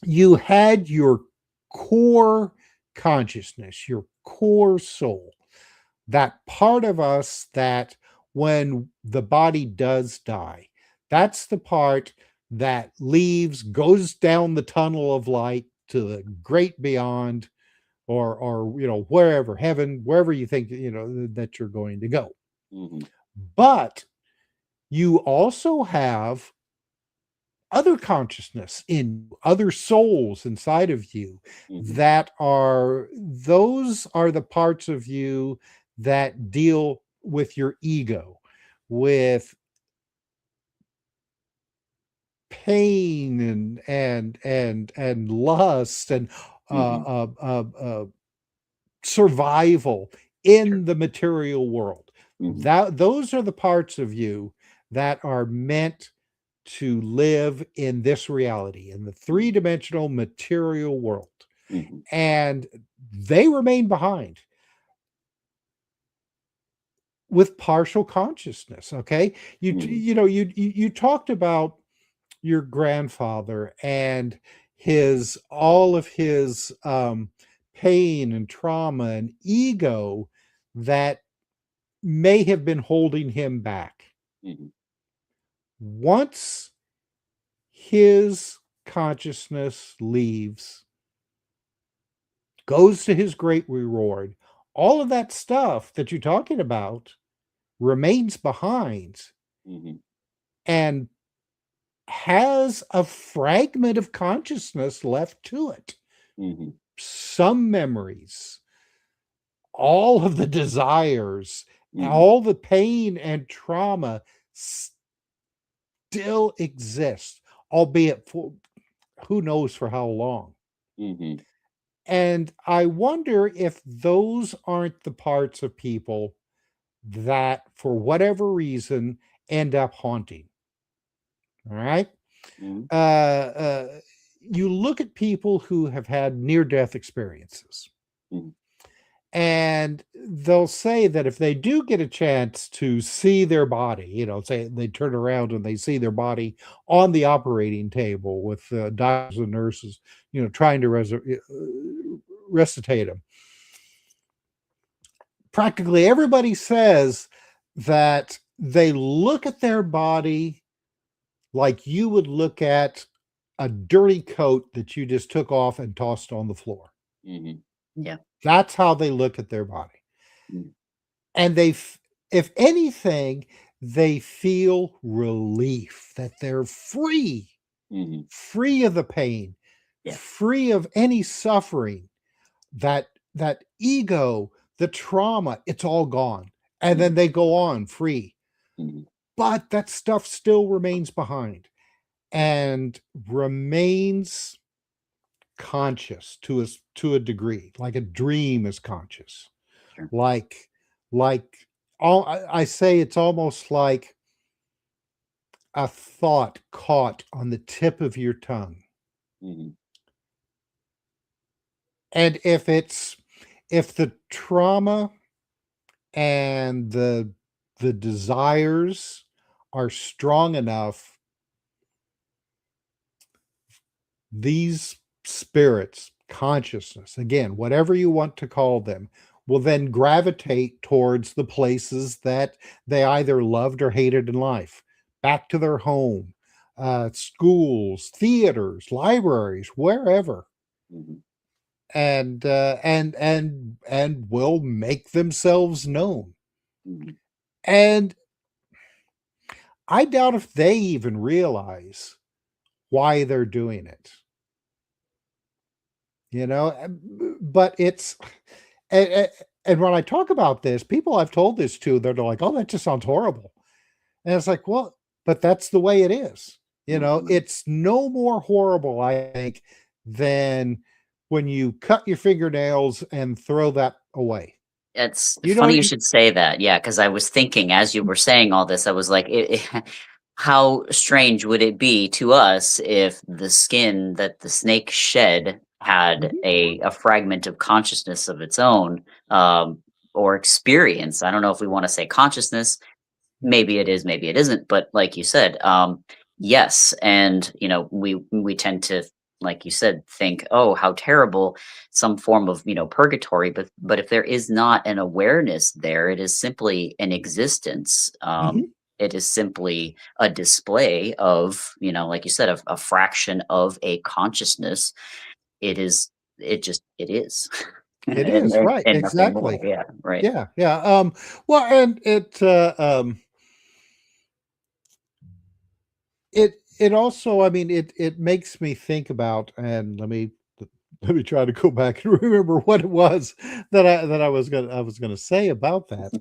you had your core consciousness, your core soul, that part of us that, when the body does die, that's the part that leaves, goes down the tunnel of light to the great beyond, or wherever, heaven, wherever you think that you're going to go. mhm, But you also have other consciousness, in other souls inside of you, mhm, that are those are the parts of you that deal with your ego, with pain and lust and uh, Mhm. uh, uh, uh, survival Sure. in the material world. Mhm. That those are the parts of you that are meant to live in this reality, in the Mhm. three-dimensional material world, Mhm. and they remain behind with partial consciousness. Okay, Mhm. you talked about your grandfather and his all of his pain and trauma and ego that may have been holding him back. Mhm. Once his consciousness leaves, goes to his great reward, all of that stuff that you're talking about remains behind Mhm. and has a fragment of consciousness left to it. Mhm. Some memories, all of the desires, Mhm. all the pain and trauma still exist, albeit for who knows for how long. Mhm. And I wonder if those aren't the parts of people that, for whatever reason, end up haunting. All right. Mhm. You look at people who have had near death experiences, Mhm. and they'll say that if they do get a chance to see their body, say they turn around and they see their body on the operating table with doctors and nurses, trying to resuscitate them. Practically everybody says that they look at their body like you would look at a dirty coat that you just took off and tossed on the floor. Mhm. Yeah. That's how they look at their body. Mhm. And if anything, they feel relief that they're free, Mhm. free of the pain, Yeah. free of any suffering, that ego, the trauma, it's all gone. And then Mhm. they go on free. Mhm. But that stuff still remains behind and remains conscious to a degree, like a dream is conscious. Sure. Like like all I say it's almost like a thought caught on the tip of your tongue. Mhm. And if the trauma and the desires are strong enough, these spirits, consciousness, again, whatever you want to call them, will then gravitate towards the places that they either loved or hated in life, back to their home, schools, theaters, libraries, wherever, Mhm. and will make themselves known. Mhm. And I doubt if they even realize why they're doing it. But it's and and when I talk about this, people I've told this to, they're like, "Oh, that just sounds horrible." And it's like, "Well, but that's the way it is." Mhm. It's no more horrible, I think, than when you cut your fingernails and throw that away. It's You funny don't you e should say that, yeah, because I was thinking as you were saying all this, I was like, how strange would it be to us if the skin that the snake shed had Mhm, a fragment of consciousness of its own, or experience? I don't know if we wanna say consciousness, maybe it is, maybe it isn't, but like you said, yes, and we tend to, like you said, think, oh, how terrible, some form of purgatory, but if there is not an awareness there, it is simply an existence. mhm. It is simply a display of, like you said, a fraction of a consciousness. It is, it is. It and, is, and right, and nothing more. exactly. Yeah, right. Yeah, yeah, well, and it also, I mean, it makes me think about, and let me let me try to go back and remember what it was that I was gonna say about that.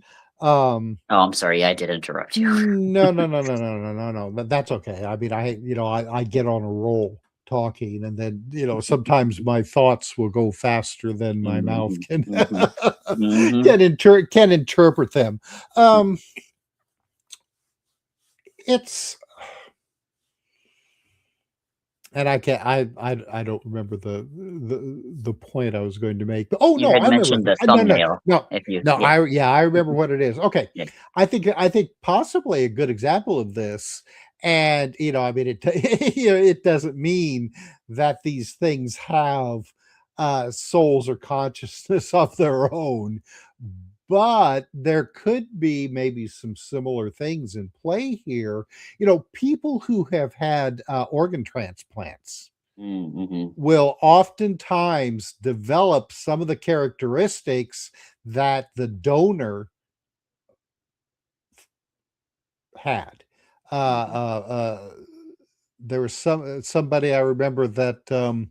Oh, I'm sorry. Yeah, I did interrupt you. No, no, no, no, no, no, no, no. But that's okay. I mean, I get on a roll talking, and then sometimes my thoughts will go faster than my mouth Mhm, can mhm, mhm. can interpret them. Um, it's and I can't. I don't remember the point I was going to make. But, oh You no, had I remember. mentioned the No, no, thumbnail. no, If you, no. yeah, I remember what it is. Okay, yeah. I think possibly a good example of this, and I mean, it doesn't mean that these things have souls or consciousness of their own, but there could be maybe some similar things in play here. People who have had organ transplants Mhm, will oftentimes develop some of the characteristics that the donor had. Uh, mhm. uh, uh, there was somebody I remember that, and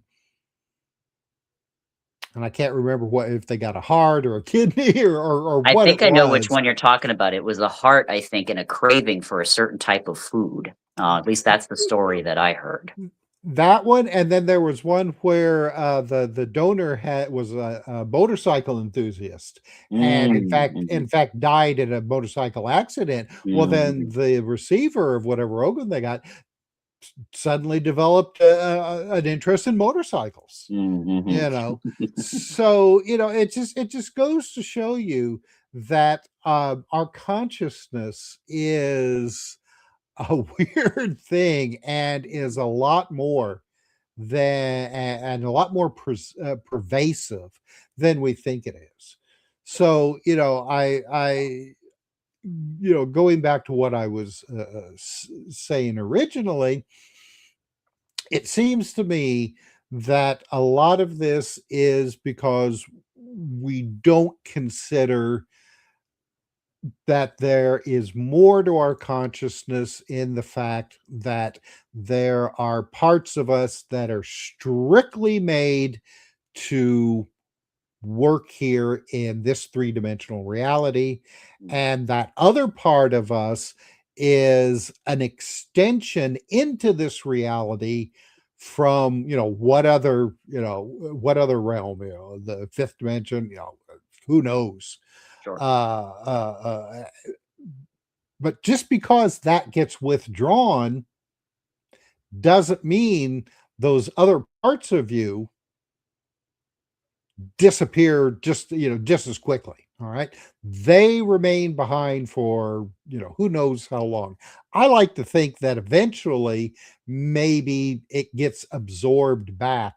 I can't remember what if they got a heart or a kidney or I what it think I know which was. one you're talking about. It was the heart, I think, and a craving for a certain type of food. At least that's the story that I heard. That one, and then there was one where the donor was a motorcycle enthusiast, and Mhm, in fact died in a motorcycle accident. Well, then mhm, the receiver of whatever organ they got suddenly developed an interest in motorcycles. mhm. You know, so it just goes to show you that our consciousness is a weird thing and is a lot more and a lot more pervasive than we think it is. So, going back to what I was saying originally, it seems to me that a lot of this is because we don't consider that there is more to our consciousness in the fact that there are parts of us that are strictly made to work here in this three-dimensional reality, and that other part of us is an extension into this reality from what other realm, the fifth dimension, who knows. Sure. Uh, but just because that gets withdrawn doesn't mean those other parts of you disappear just as quickly. All right. They remain behind for, who knows how long. I like to think that eventually maybe it gets absorbed back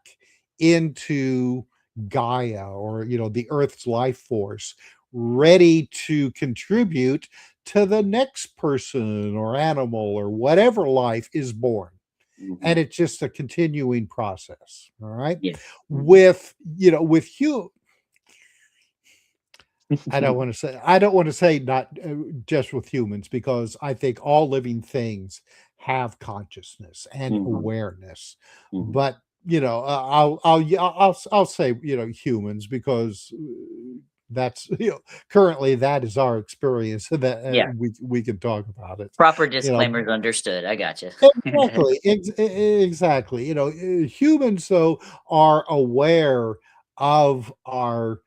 into Gaia, or, the Earth's life force, ready to contribute to the next person or animal or whatever life is born, Mhm. and it's just a continuing process. All right. Yeah. Mhm. With with you, I don't want to say not just with humans, because I think all living things have consciousness and Mhm, awareness. mhm. But I'll say humans, because that's currently that is our experience, so that Yeah. we can talk about it. Proper You know, disclaimers understood. I gotcha. Exactly, exactly. Humans, though, are aware of our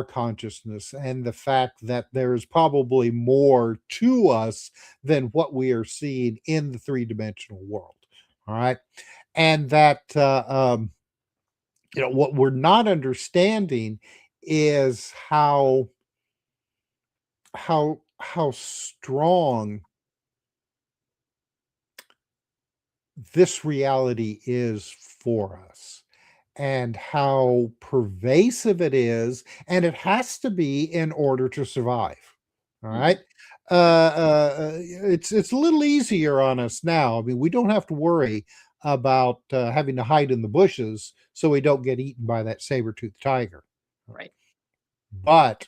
consciousness and the fact that there is probably more to us than what we are seeing in the three-dimensional world. All right, and that what we're not understanding is how strong this reality is for us, and how pervasive it is, and it has to be in order to survive. All Mhm. right. It's a little easier on us now. I mean, we don't have to worry about having to hide in the bushes so we don't get eaten by that saber-toothed tiger. Right. But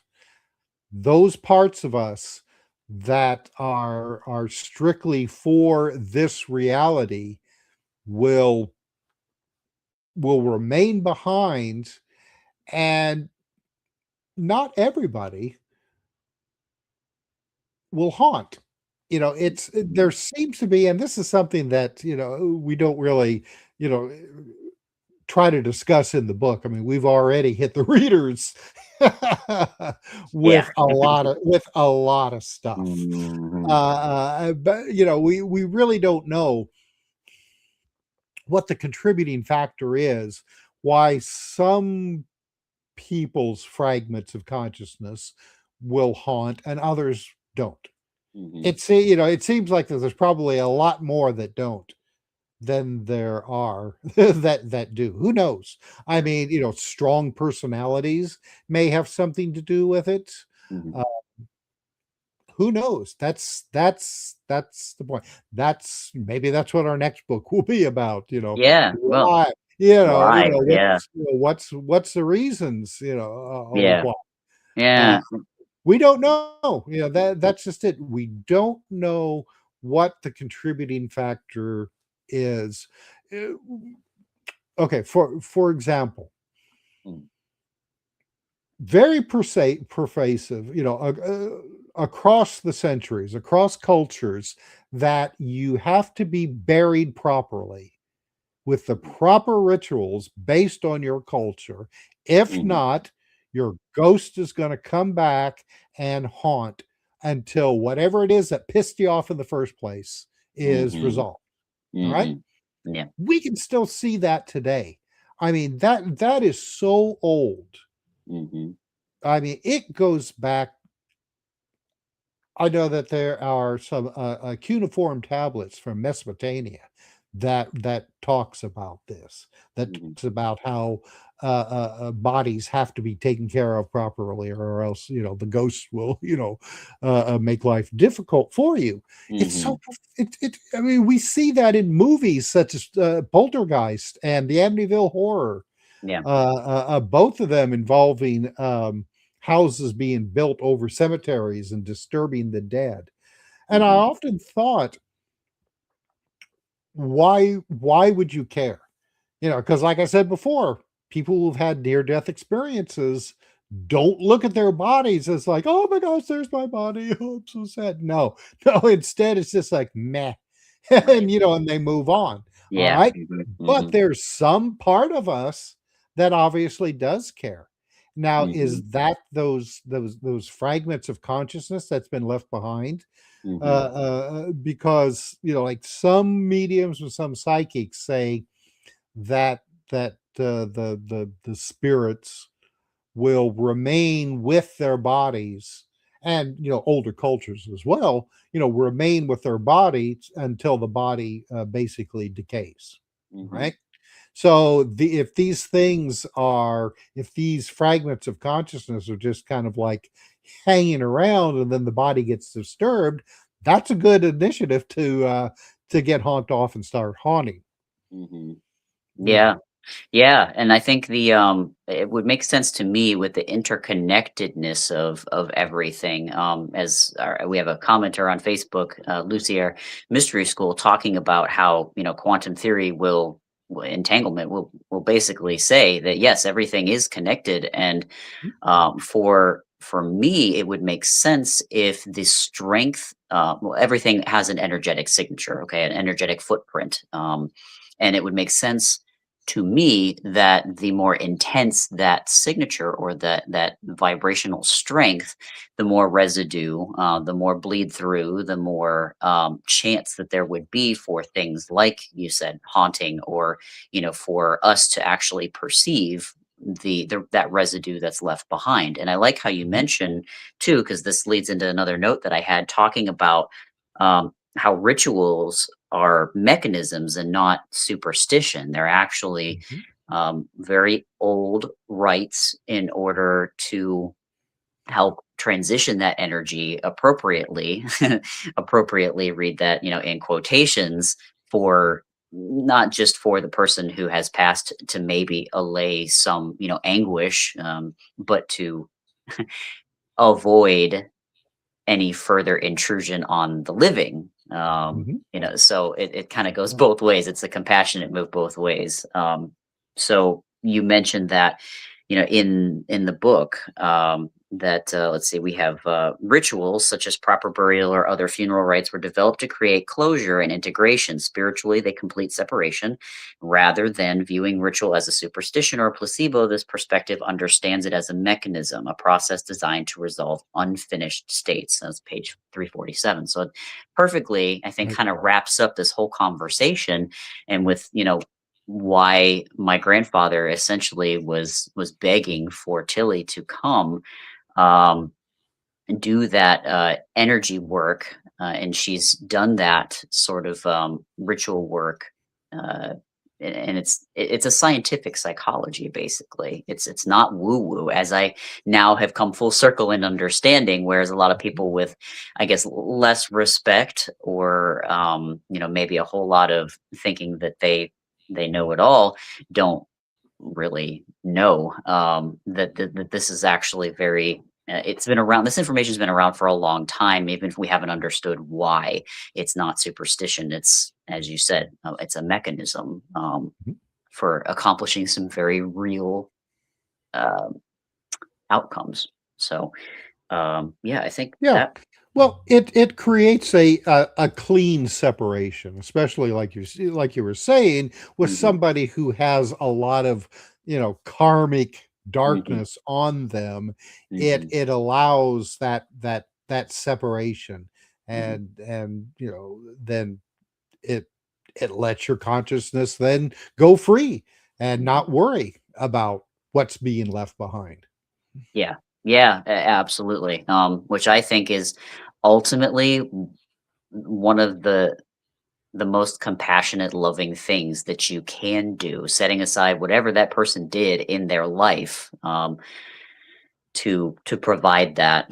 those parts of us that are strictly for this reality will will remain behind, and not everybody will haunt. Mhm. There seems to be, and this is something that, we don't really, you know, try to discuss in the book. I mean, we've already hit the readers Yeah. with a lot of stuff. Mhm. But we really don't know what the contributing factor is, why some people's fragments of consciousness will haunt and others don't. Mhm. It seems like there's probably a lot more that don't than there are that do. Who knows? I mean, strong personalities may have something to do with it. Mhm. Uh, who knows? That's the point. That's what our next book will be about. Yeah. Well, Why? why? Yeah. What's the reasons? Of Yeah. why? Uh, Yeah. we don't know. That's just it. We don't know what the contributing factor is. Uh, Okay, for example, Mm. very pervasive, across the centuries, across cultures, that you have to be buried properly with the proper rituals based on your culture. If Mhm. not, your ghost is going to come back and haunt until whatever it is that pissed you off in the first place is Mhm. resolved. All right. Mhm. Yeah. We can still see that today. I mean, that is so old. Mhm. I mean, it goes back. I know that there are some cuneiform tablets from Mesopotamia that talks about this. That Mhm. talks about how bodies have to be taken care of properly, or else the ghosts will make life difficult for you. It's so Mhm. it. I mean, we see that in movies such as Poltergeist and the Amityville Horror. Yeah. Both of them involving houses being built over cemeteries and disturbing the dead. And I Mhm. often thought, why would you care? Because like I said before, people who've had near death experiences don't look at their bodies as like, oh my gosh, there's my body. Oh, I'm so sad. No, no, instead it's just like meh. Right. And they move on. All Yeah. right. Mhm. But Mhm. there's some part of us that obviously does care. Now, is Mhm. that those fragments of consciousness that's been left behind? Mhm. Because like some mediums or some psychics say that the spirits will remain with their bodies, and older cultures as well, remain with their bodies until the body basically decays, Mhm. right? So if these fragments of consciousness are just kind of like hanging around and then the body gets disturbed, that's a good initiative to get haunt off and start haunting. Mhm. you know Yeah. Yeah, and I think it would make sense to me with the interconnectedness of everything. As we have a commenter on Facebook, Lucier Mystery School, talking about how quantum theory entanglement will basically say that yes, everything is connected, and for me, it would make sense if the strength, well, everything has an energetic signature, okay, an energetic footprint, and it would make sense to me that the more intense that signature or that vibrational strength, the more residue, the more bleed through, the more chance that there would be for things like you said, haunting, or for us to actually perceive that residue that's left behind. And I like how you Mhm, mentioned too, because this leads into another note that I had talking about how rituals are mechanisms and not superstition. They're actually mhm, very old rites in order to help transition that energy appropriately. Appropriately, read that in quotations, for not just for the person who has passed to maybe allay some anguish, but to avoid any further intrusion on the living. mhm. So it kind of goes both ways. It's a compassionate move both ways. so you mentioned that, in the book, that let's see, we have rituals such as proper burial or other funeral rites were developed to create closure and integration. Spiritually, they complete separation. Rather than viewing ritual as a superstition or a placebo, this perspective understands it as a mechanism, a process designed to resolve unfinished states. That's page 347. So it perfectly, I think, Right. kind of wraps up this whole conversation. And with, why my grandfather essentially was begging for Tillie to come, um, do that energy work, and she's done that sort of ritual work, uh, and it's a scientific psychology. Basically, it's not woo woo, as I now have come full circle in understanding. Whereas a lot of people with, I guess, less respect, or maybe a whole lot of thinking that they know it all, don't really know, that this is actually very, it's been around, this information's been around for a long time, even if we haven't understood why. It's not superstition, it's, as you said, it's a mechanism, Mhm. for accomplishing some very real uh, outcomes. So yeah, I think Yeah. that. Well, it creates a clean separation, especially like you were saying, with Mhm, somebody who has a lot of, karmic mhm, darkness on them. It mhm, it allows that separation, mhm, and then it it lets your consciousness then go free and mhm. not worry about what's being left behind. Yeah, yeah, absolutely, which I think is ultimately one of the most compassionate, loving things that you can do, setting aside whatever that person did in their life, to provide that,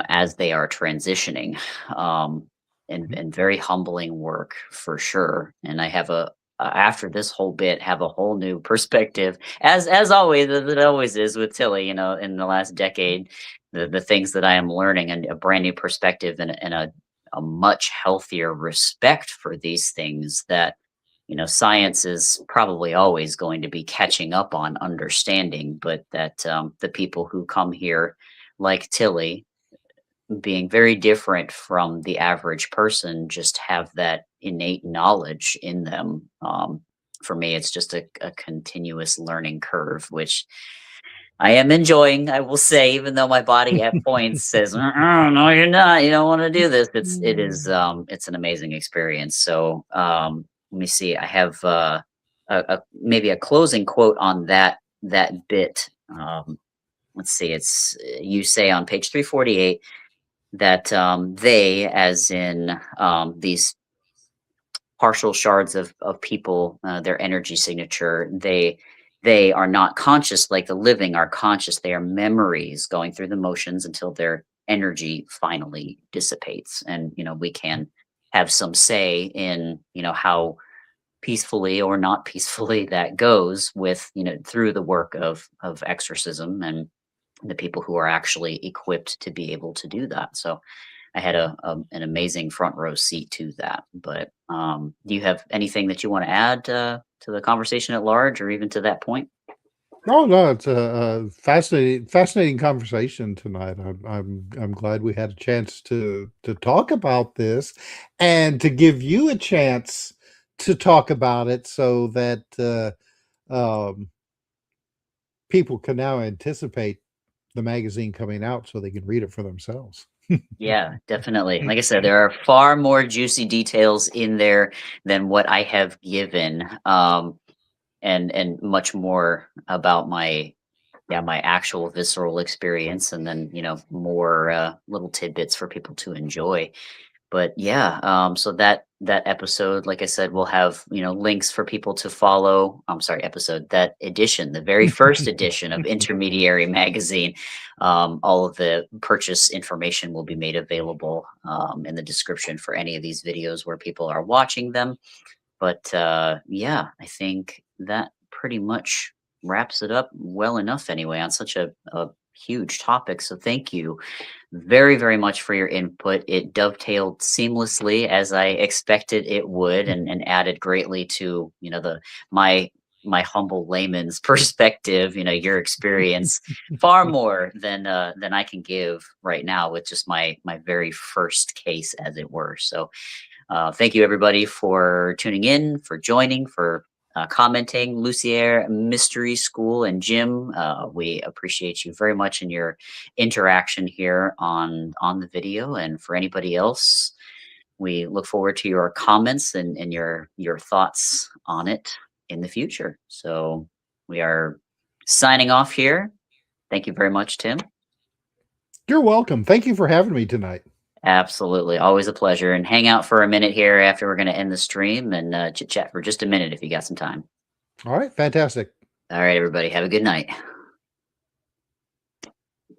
as they are transitioning, Mhm. and very humbling work for sure. And I have after this whole bit, have a whole new perspective, as always, as it always is with Tilly. In the last decade, the things that I am learning, and a brand new perspective, and a much healthier respect for these things that, science is probably always going to be catching up on understanding, but that, the people who come here, like Tilly, being very different from the average person, just have that innate knowledge in them. For me, it's just a continuous learning curve, which I am enjoying, I will say, even though my body at points says, "No, you're not. You don't want to do this." It's an amazing experience. So, let me see. I have maybe a closing quote on that bit. Let's see. It's you say on page 348 that, they, as in, these partial shards of people, their energy signature, they are not conscious like the living are conscious. They are memories going through the motions until their energy finally dissipates. And, we can have some say in, how peacefully or not peacefully that goes with, through the work of exorcism, and the people who are actually equipped to be able to do that. So I had an amazing front row seat to that. But do you have anything that you want to add, to the conversation at large, or even to that point? Oh no, it's a fascinating conversation tonight. I'm glad we had a chance to talk about this, and to give you a chance to talk about it, so that um, people can now anticipate the magazine coming out, so they can read it for themselves. Yeah, definitely. Like I said, there are far more juicy details in there than what I have given, and much more about my actual visceral experience, and then, more little tidbits for people to enjoy. But yeah, so that episode, like I said, will have, links for people to follow. I'm sorry, episode, that edition, the very first edition of Intermediary magazine. All of the purchase information will be made available, in the description for any of these videos where people are watching them. But yeah, I think that pretty much wraps it up well enough anyway, on such a huge topic. So thank you very, very much for your input. It dovetailed seamlessly as I expected it would, and added greatly to, my my humble layman's perspective, your experience far more than I can give right now with just my very first case, as it were. So thank you everybody for tuning in, for joining, for commenting. Lucier Mystery School and Jim, we appreciate you very much in your interaction here on the video. And for anybody else, we look forward to your comments and your thoughts on it in the future. So we are signing off here. Thank you very much, Tim. You're welcome. Thank you for having me tonight. Absolutely. Always a pleasure. And hang out for a minute here after we're going to end the stream and chit chat for just a minute if you got some time. All right. Fantastic. All right, everybody. Have a good night.